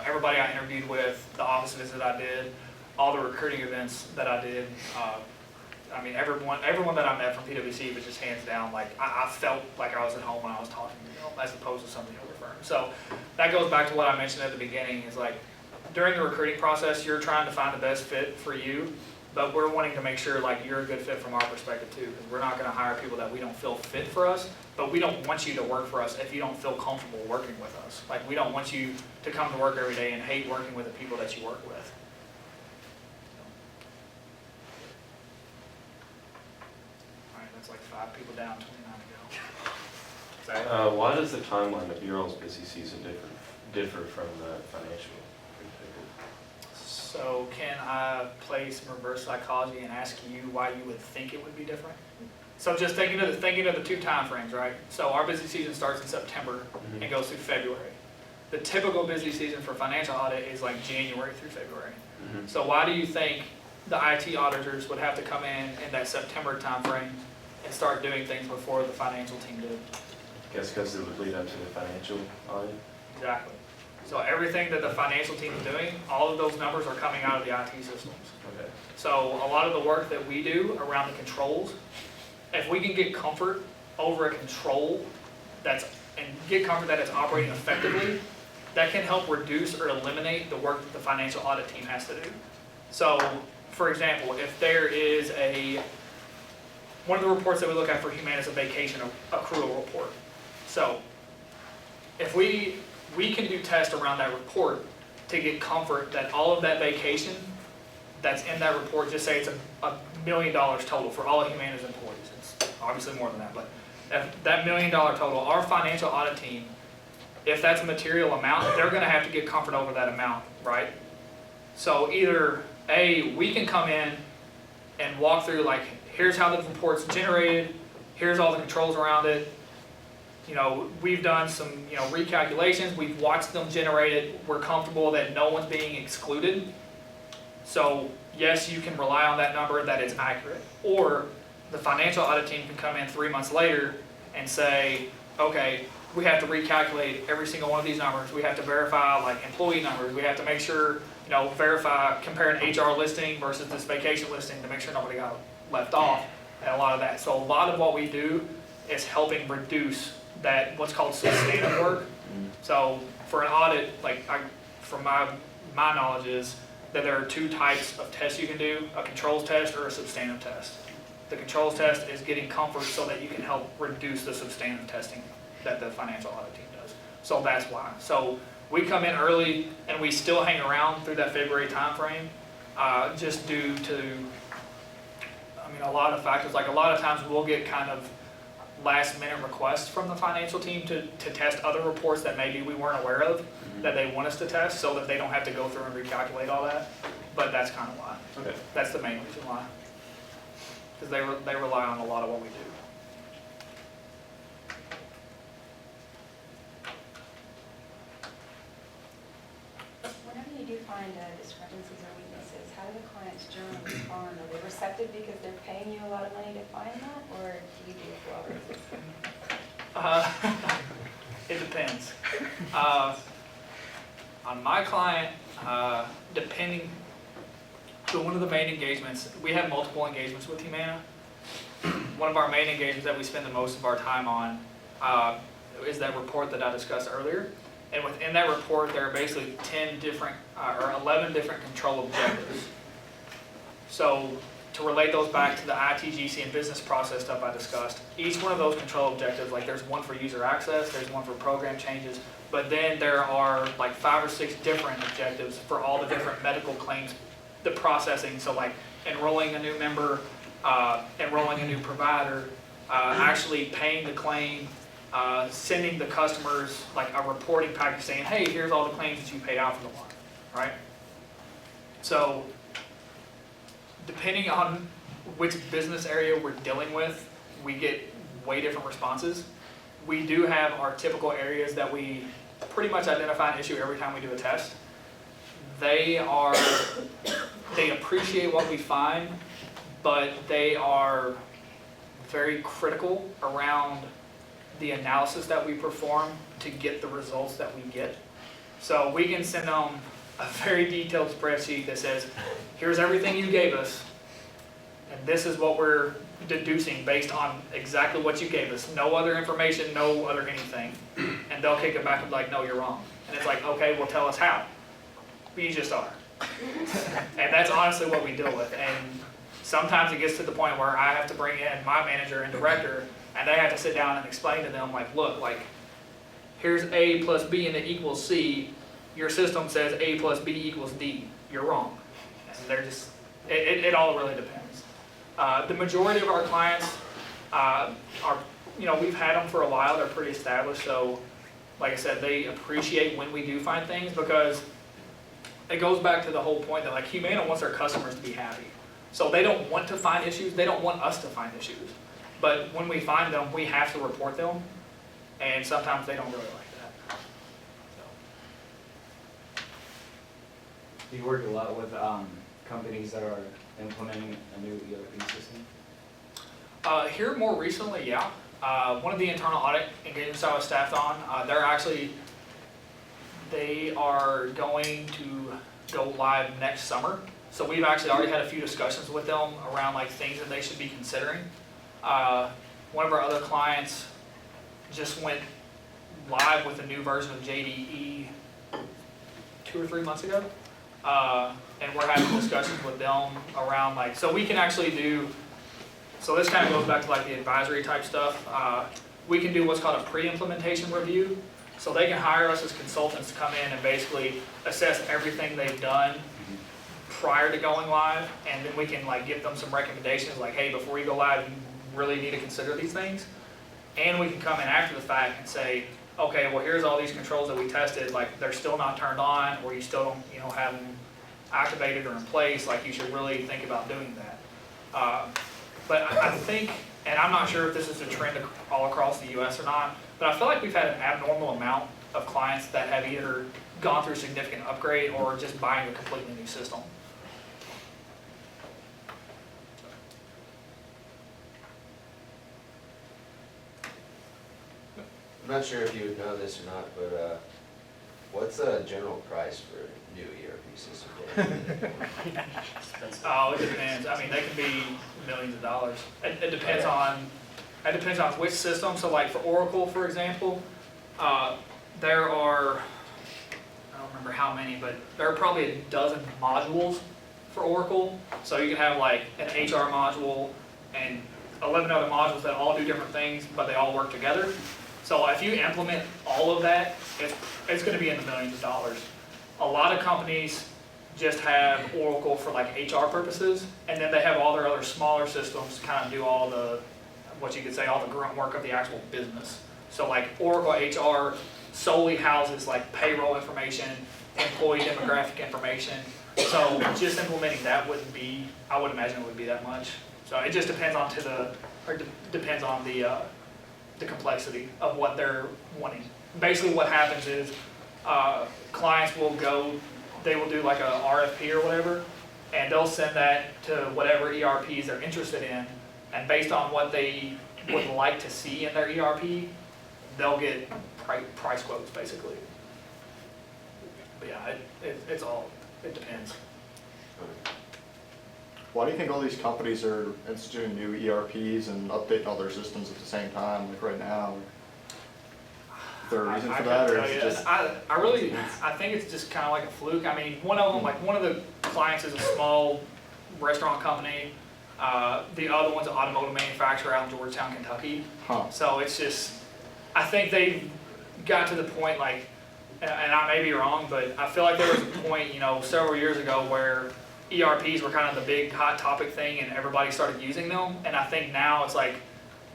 Everybody I interviewed with, the office visit I did, all the recruiting events that I did. Everyone that I met from PwC was just hands down, I felt like I was at home when I was talking to them, as opposed to some of the other firms. So that goes back to what I mentioned at the beginning, is during the recruiting process, you're trying to find the best fit for you, but we're wanting to make sure you're a good fit from our perspective too, because we're not going to hire people that we don't feel fit for us, but we don't want you to work for us if you don't feel comfortable working with us. We don't want you to come to work every day and hate working with the people that you work with. All right, that's 5 people down, 29 to go. Sorry. Why does the timeline of your all's busy season differ from the financial? So can I play some reverse psychology and ask you why you would think it would be different? So just thinking of the 2 time frames, right? So our busy season starts in September and goes through February. The typical busy season for financial audit is January through February. So why do you think the IT auditors would have to come in that September time frame and start doing things before the financial team did? I guess because it would lead up to the financial audit. Exactly. So everything that the financial team is doing, all of those numbers are coming out of the IT systems. Okay. So a lot of the work that we do around the controls, if we can get comfort over a control and get comfort that it's operating effectively, that can help reduce or eliminate the work that the financial audit team has to do. So, for example, if there is one of the reports that we look at for Humana is a vacation accrual report. So, if we can do tests around that report to get comfort that all of that vacation that's in that report, just say it's $1 million total for all of Humana's employees. It's obviously more than that, but if that $1 million total, our financial audit team, if that's a material amount, they're going to have to get comfort over that amount, right? So either A, we can come in and walk through here's how the report's generated, here's all the controls around it. We've done some, recalculations, we've watched them generated, we're comfortable that no one's being excluded. So yes, you can rely on that number that it's accurate. Or the financial audit team can come in 3 months later and say, okay, we have to recalculate every single one of these numbers. We have to verify employee numbers. We have to make sure, compare an HR listing versus this vacation listing to make sure nobody got left off and a lot of that. So a lot of what we do is helping reduce that, what's called sustainable work. So for an audit, from my knowledge is that there are 2 types of tests you can do, a controls test or a substantive test. The controls test is getting comfort so that you can help reduce the substantive testing that the financial audit team does. So that's why. So we come in early and we still hang around through that February time frame, just due to, a lot of factors, like a lot of times we'll get kind of last minute requests from the financial team to test other reports that maybe we weren't aware of, that they want us to test, so that they don't have to go through and recalculate all that. But that's kind of why. Okay. That's the main reason why. Because they rely on a lot of what we do. Whenever you do find discrepancies or weaknesses, how do the clients generally respond? Are they receptive because they're paying you a lot of money to find that, or do you do it well resistant? It depends. On my client, depending, so one of the main engagements, we have multiple engagements with Humana. One of our main engagements that we spend the most of our time on is that report that I discussed earlier. And within that report, there are basically 10 different, or 11 different control objectives. So to relate those back to the ITGC and business process stuff I discussed, each one of those control objectives, like there's one for user access, there's one for program changes, but then there are like 5 or 6 different objectives for all the different medical claims, the processing, so like enrolling a new member, enrolling a new provider, actually paying the claim, sending the customers like a reporting package saying, hey, here's all the claims that you paid out for the month, right? So depending on which business area we're dealing with, we get way different responses. We do have our typical areas that we pretty much identify an issue every time we do a test. They appreciate what we find, but they are very critical around the analysis that we perform to get the results that we get. So we can send them a very detailed spreadsheet that says, here's everything you gave us, and this is what we're deducing based on exactly what you gave us. No other information, no other anything. And they'll kick it back and be like, no, you're wrong. And it's like, okay, well tell us how. But you just are. And that's honestly what we deal with. And sometimes it gets to the point where I have to bring in my manager and director, and they have to sit down and explain to them, like, look, like, here's A plus B and it equals C. Your system says A plus B equals D. You're wrong. And they're just, it all really depends. The majority of our clients are, we've had them for a while. They're pretty established. So, like I said, they appreciate when we do find things, because it goes back to the whole point that like Humana wants their customers to be happy. So they don't want to find issues. They don't want us to find issues. But when we find them, we have to report them. And sometimes they don't really like that. Do you work a lot with companies that are implementing a new ERP system? Here more recently, yeah. One of the internal audit engagements I was staffed on, they are going to go live next summer. So we've actually already had a few discussions with them around like things that they should be considering. One of our other clients just went live with a new version of JDE 2 or 3 months ago. And we're having discussions with them around like, so we can actually do, so this kind of goes back to like the advisory type stuff. We can do what's called a pre-implementation review. So they can hire us as consultants to come in and basically assess everything they've done prior to going live, and then we can like give them some recommendations like, hey, before you go live, you really need to consider these things. And we can come in after the fact and say, okay, well here's all these controls that we tested, like they're still not turned on, or you still don't, have them activated or in place, like you should really think about doing that. But I think, and I'm not sure if this is a trend all across the US or not, but I feel like we've had an abnormal amount of clients that have either gone through a significant upgrade or just buying a completely new system. I'm not sure if you would know this or not, but what's the general price for a new ERP system? Oh, it depends. I mean, they can be millions of dollars. It depends on which system. So like for Oracle, for example, there are, I don't remember how many, but there are probably a dozen modules for Oracle. So you can have like an HR module and 11 other modules that all do different things, but they all work together. So if you implement all of that, it's going to be in the millions of dollars. A lot of companies just have Oracle for like HR purposes, and then they have all their other smaller systems to kind of do all the, what you could say, all the grunt work of the actual business. So like Oracle HR solely houses like payroll information, employee demographic information. So just implementing that wouldn't be, I would imagine it would be that much. So it just depends on depends on the complexity of what they're wanting. Basically what happens is clients will go, they will do like a RFP or whatever, and they'll send that to whatever ERPs they're interested in, and based on what they would like to see in their ERP, they'll get price quotes basically. But yeah, it depends. Why do you think all these companies are instituting new ERPs and updating all their systems at the same time, like right now? Is there a reason for that, or is it just? I think it's just kind of like a fluke. I mean, one of them, like one of the clients is a small restaurant company. The other one's an automotive manufacturer out in Georgetown, Kentucky. Huh. So it's just, I think they got to the point like, and I may be wrong, but I feel like there was a point, several years ago where ERPs were kind of the big hot topic thing and everybody started using them. And I think now it's like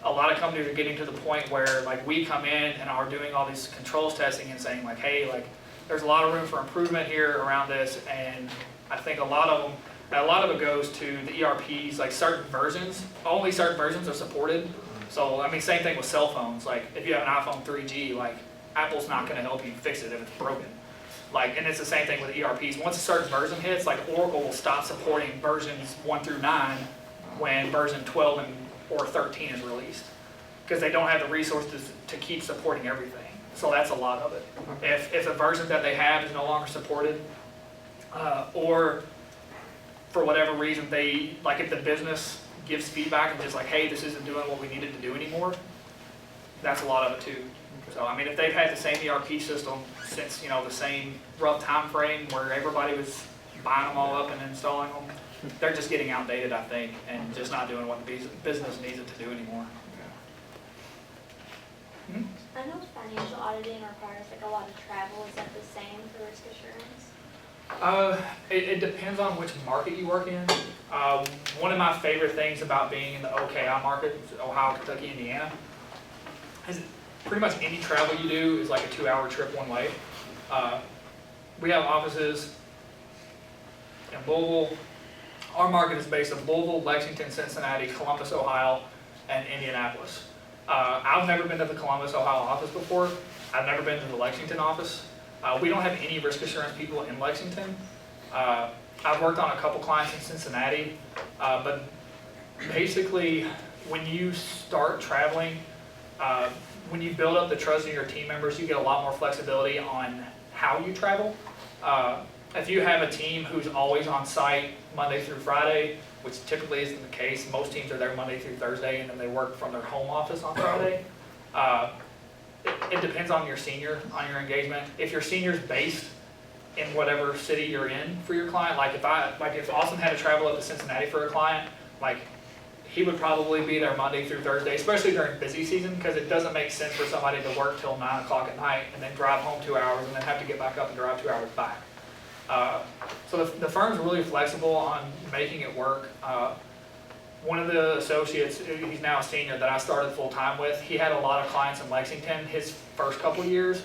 a lot of companies are getting to the point where like we come in and are doing all these controls testing and saying like, hey, like there's a lot of room for improvement here around this. And I think a lot of it goes to the ERPs, like certain versions, only certain versions are supported. So, I mean, same thing with cell phones. Like if you have an iPhone 3G, like Apple's not going to help you fix it if it's broken. Like, and it's the same thing with ERPs. Once a certain version hits, like Oracle will stop supporting versions 1 through 9 when version 12 or 13 is released, because they don't have the resources to keep supporting everything. So that's a lot of it. If a version that they have is no longer supported, or for whatever reason like if the business gives feedback and just like, hey, this isn't doing what we needed to do anymore, that's a lot of it too. So, I mean, if they've had the same ERP system since, the same rough time frame where everybody was buying them all up and installing them, they're just getting outdated, I think, and just not doing what the business needs it to do anymore. I know financial auditing requires like a lot of travel. Is that the same for risk assurance? It depends on which market you work in. One of my favorite things about being in the OKI market, Ohio, Kentucky, Indiana, is pretty much any travel you do is like a 2-hour trip one way. We have offices in Louisville. Our market is based in Louisville, Lexington, Cincinnati, Columbus, Ohio, and Indianapolis. I've never been to the Columbus, Ohio office before. I've never been to the Lexington office. We don't have any risk assurance people in Lexington. I've worked on a couple clients in Cincinnati, but basically when you start traveling, when you build up the trust of your team members, you get a lot more flexibility on how you travel. If you have a team who's always on site Monday through Friday, which typically isn't the case, most teams are there Monday through Thursday and then they work from their home office on Friday. It depends on your senior, on your engagement. If your senior's based in whatever city you're in for your client, like if Austin had to travel up to Cincinnati for a client, like he would probably be there Monday through Thursday, especially during busy season, because it doesn't make sense for somebody to work till 9 o'clock at night and then drive home 2 hours and then have to get back up and drive 2 hours back. So the firm's really flexible on making it work. One of the associates, he's now a senior that I started full time with, he had a lot of clients in Lexington his first couple of years,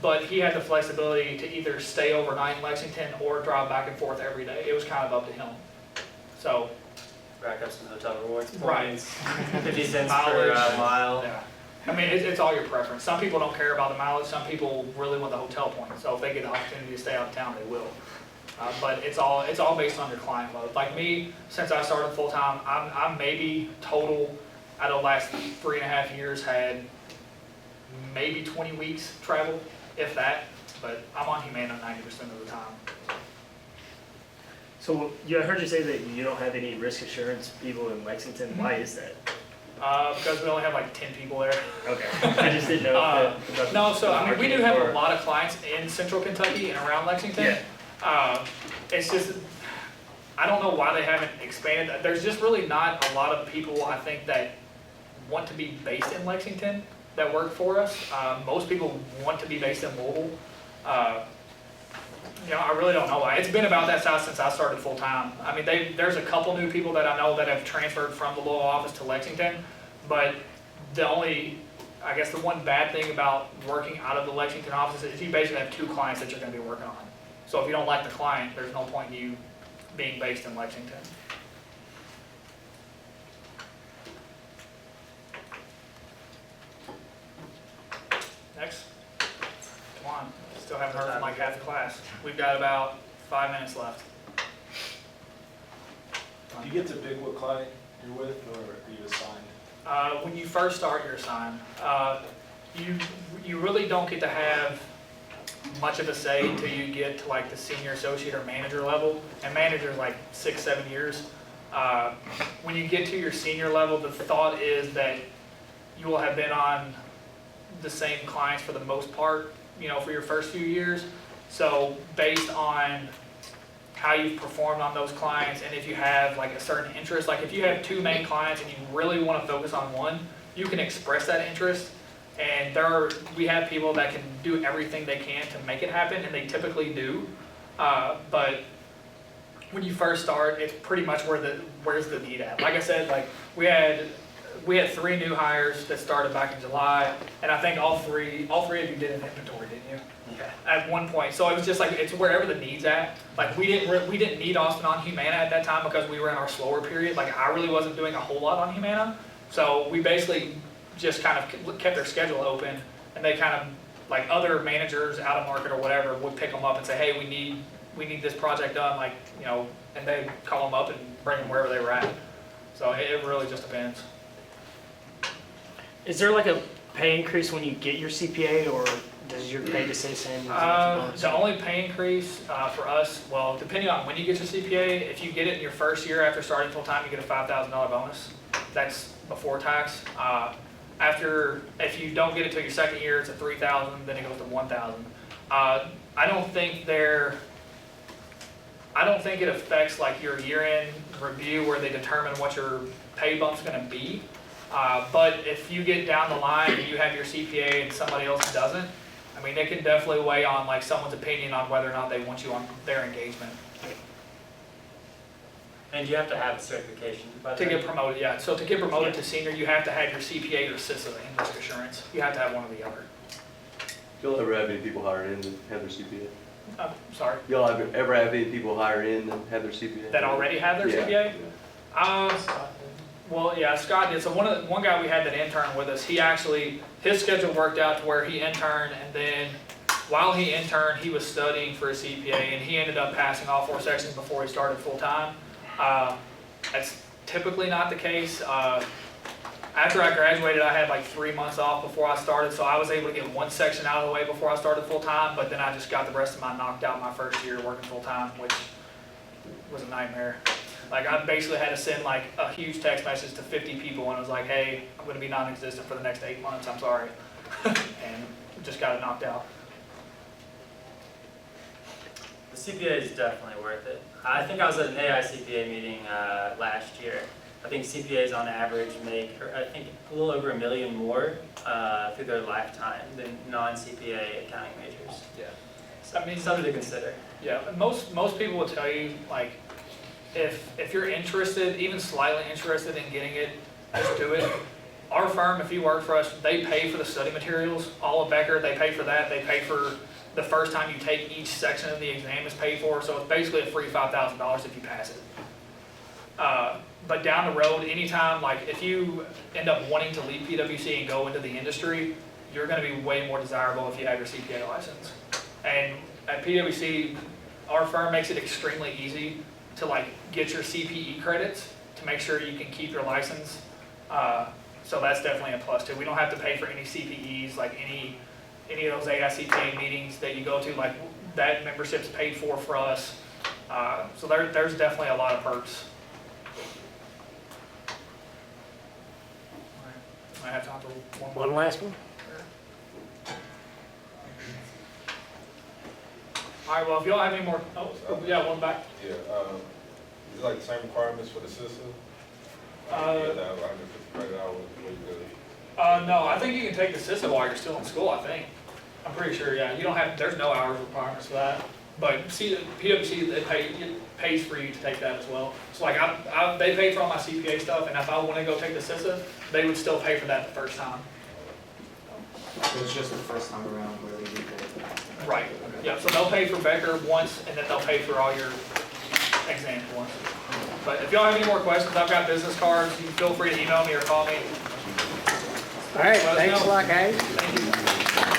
but he had the flexibility to either stay overnight in Lexington or drive back and forth every day. It was kind of up to him. So, Rack up some hotel rewards right. points, 50 cents per mile. Yeah. I mean, it's all your preference. Some people don't care about the mileage. Some people really want the hotel points. So if they get the opportunity to stay out of town, they will. But it's all based on your client load. Like me, since I started full time, I'm maybe total out of the last 3.5 years had maybe 20 weeks travel, if that. But I'm on Humana 90% of the time. So I heard you say that you don't have any risk assurance people in Lexington. Why is that? Because we only have like 10 people there. Okay, I just didn't know. No, so I mean, we do have or- a lot of clients in central Kentucky and around Lexington. Yeah. It's just, I don't know why they haven't expanded. There's just really not a lot of people, I think, that want to be based in Lexington that work for us. Most people want to be based in Louisville. You know, I really don't know why. It's been about that size since I started full-time. I mean, there's a couple new people that I know that have transferred from the Louisville office to Lexington, but I guess the one bad thing about working out of the Lexington office is you basically have 2 clients that you're gonna be working on. So if you don't like the client, there's no point in you being based in Lexington. Next. Come on, still haven't heard from like half the class. We've got about 5 minutes left. Do you get to pick what client you're with, or are you assigned? When you first start, you're assigned. You really don't get to have much of a say until you get to like the senior associate or manager level, and manager is like 6-7 years. When you get to your senior level, the thought is that you will have been on the same clients for the most part, you know, for your first few years. So based on how you've performed on those clients, and if you have like a certain interest, like if you have 2 main clients and you really want to focus on one, you can express that interest. And we have people that can do everything they can to make it happen, and they typically do. But when you first start, it's pretty much where's the need at. Like I said, like we had 3 new hires that started back in July, and I think all three of you did an inventory, didn't you? Yeah. At one point, so it was just like it's wherever the need's at. Like we didn't need Austin on Humana at that time because we were in our slower period. Like I really wasn't doing a whole lot on Humana, so we basically just kind of kept their schedule open, and they kind of like other managers out of market or whatever would pick them up and say, hey, we need this project done, like, you know, and they call them up and bring them wherever they were at. So it really just depends. Is there like a pay increase when you get your CPA, or does your pay just stay the same? The only pay increase for us, well, depending on when you get your CPA, if you get it in your first year after starting full time, you get a $5,000 bonus. That's before tax. If you don't get it till your second year, it's a $3,000, then it goes to $1,000. I don't think it affects like your year-end review where they determine what your pay bump's gonna be. But if you get down the line and you have your CPA and somebody else doesn't, I mean, it can definitely weigh on like someone's opinion on whether or not they want you on their engagement. And you have to have a certification. To get promoted, yeah. So to get promoted to senior, you have to have your CPA or CISA in risk assurance. You have to have one or the other. You'll ever have any people hired in that have their CPA? Sorry. You'll ever have any people hired in that have their CPA? That already have their CPA? Well, yeah, Scott did. So one guy we had that interned with us, his schedule worked out to where he interned, and then while he interned, he was studying for a CPA, and he ended up passing all 4 sections before he started full time. That's typically not the case. After I graduated, I had like 3 months off before I started, so I was able to get 1 section out of the way before I started full time, but then I just got the rest of mine knocked out my first year working full time, which was a nightmare. Like I basically had to send like a huge text message to 50 people, and it was like, hey, I'm gonna be non-existent for the next 8 months, I'm sorry. And just got it knocked out. The CPA is definitely worth it. I think I was at an AICPA meeting last year. I think CPAs on average make, I think, a little over $1 million more through their lifetime than non-CPA accounting majors. Yeah. So, I mean, something to consider. Yeah, most people will tell you, like, if you're interested, even slightly interested in getting it, just do it. Our firm, if you work for us, they pay for the study materials. All of Becker, they pay for that. They pay for the first time you take each section of the exam is paid for, so it's basically a free $5,000 if you pass it. But down the road, anytime, like if you end up wanting to leave PwC and go into the industry, you're gonna be way more desirable if you have your CPA license. And at PwC, our firm makes it extremely easy to like get your CPE credits to make sure you can keep your license. So that's definitely a plus too. We don't have to pay for any CPEs, like any of those AICPA meetings that you go to, like that membership's paid for us. So there's definitely a lot of perks. I have time for One last one? All right, well, if y'all have any more, yeah, one back. Yeah, is it like the same requirements for the system? You have to have 150 credit hours before you go. No, I think you can take the CISA while you're still in school, I think. I'm pretty sure, yeah. You don't have, there's no hours requirements for that. But see, PwC, it pays for you to take that as well. So like they pay for all my CPA stuff, and if I wanna go take the CISA, they would still pay for that the first time. So it's just the first time around where we do that. Right, yeah, so they'll pay for Becker once, and then they'll pay for all your exams once. But if y'all have any more questions, I've got business cards, you can feel free to email me or call me. All right, Let us thanks a know. lot, guys. Thank you.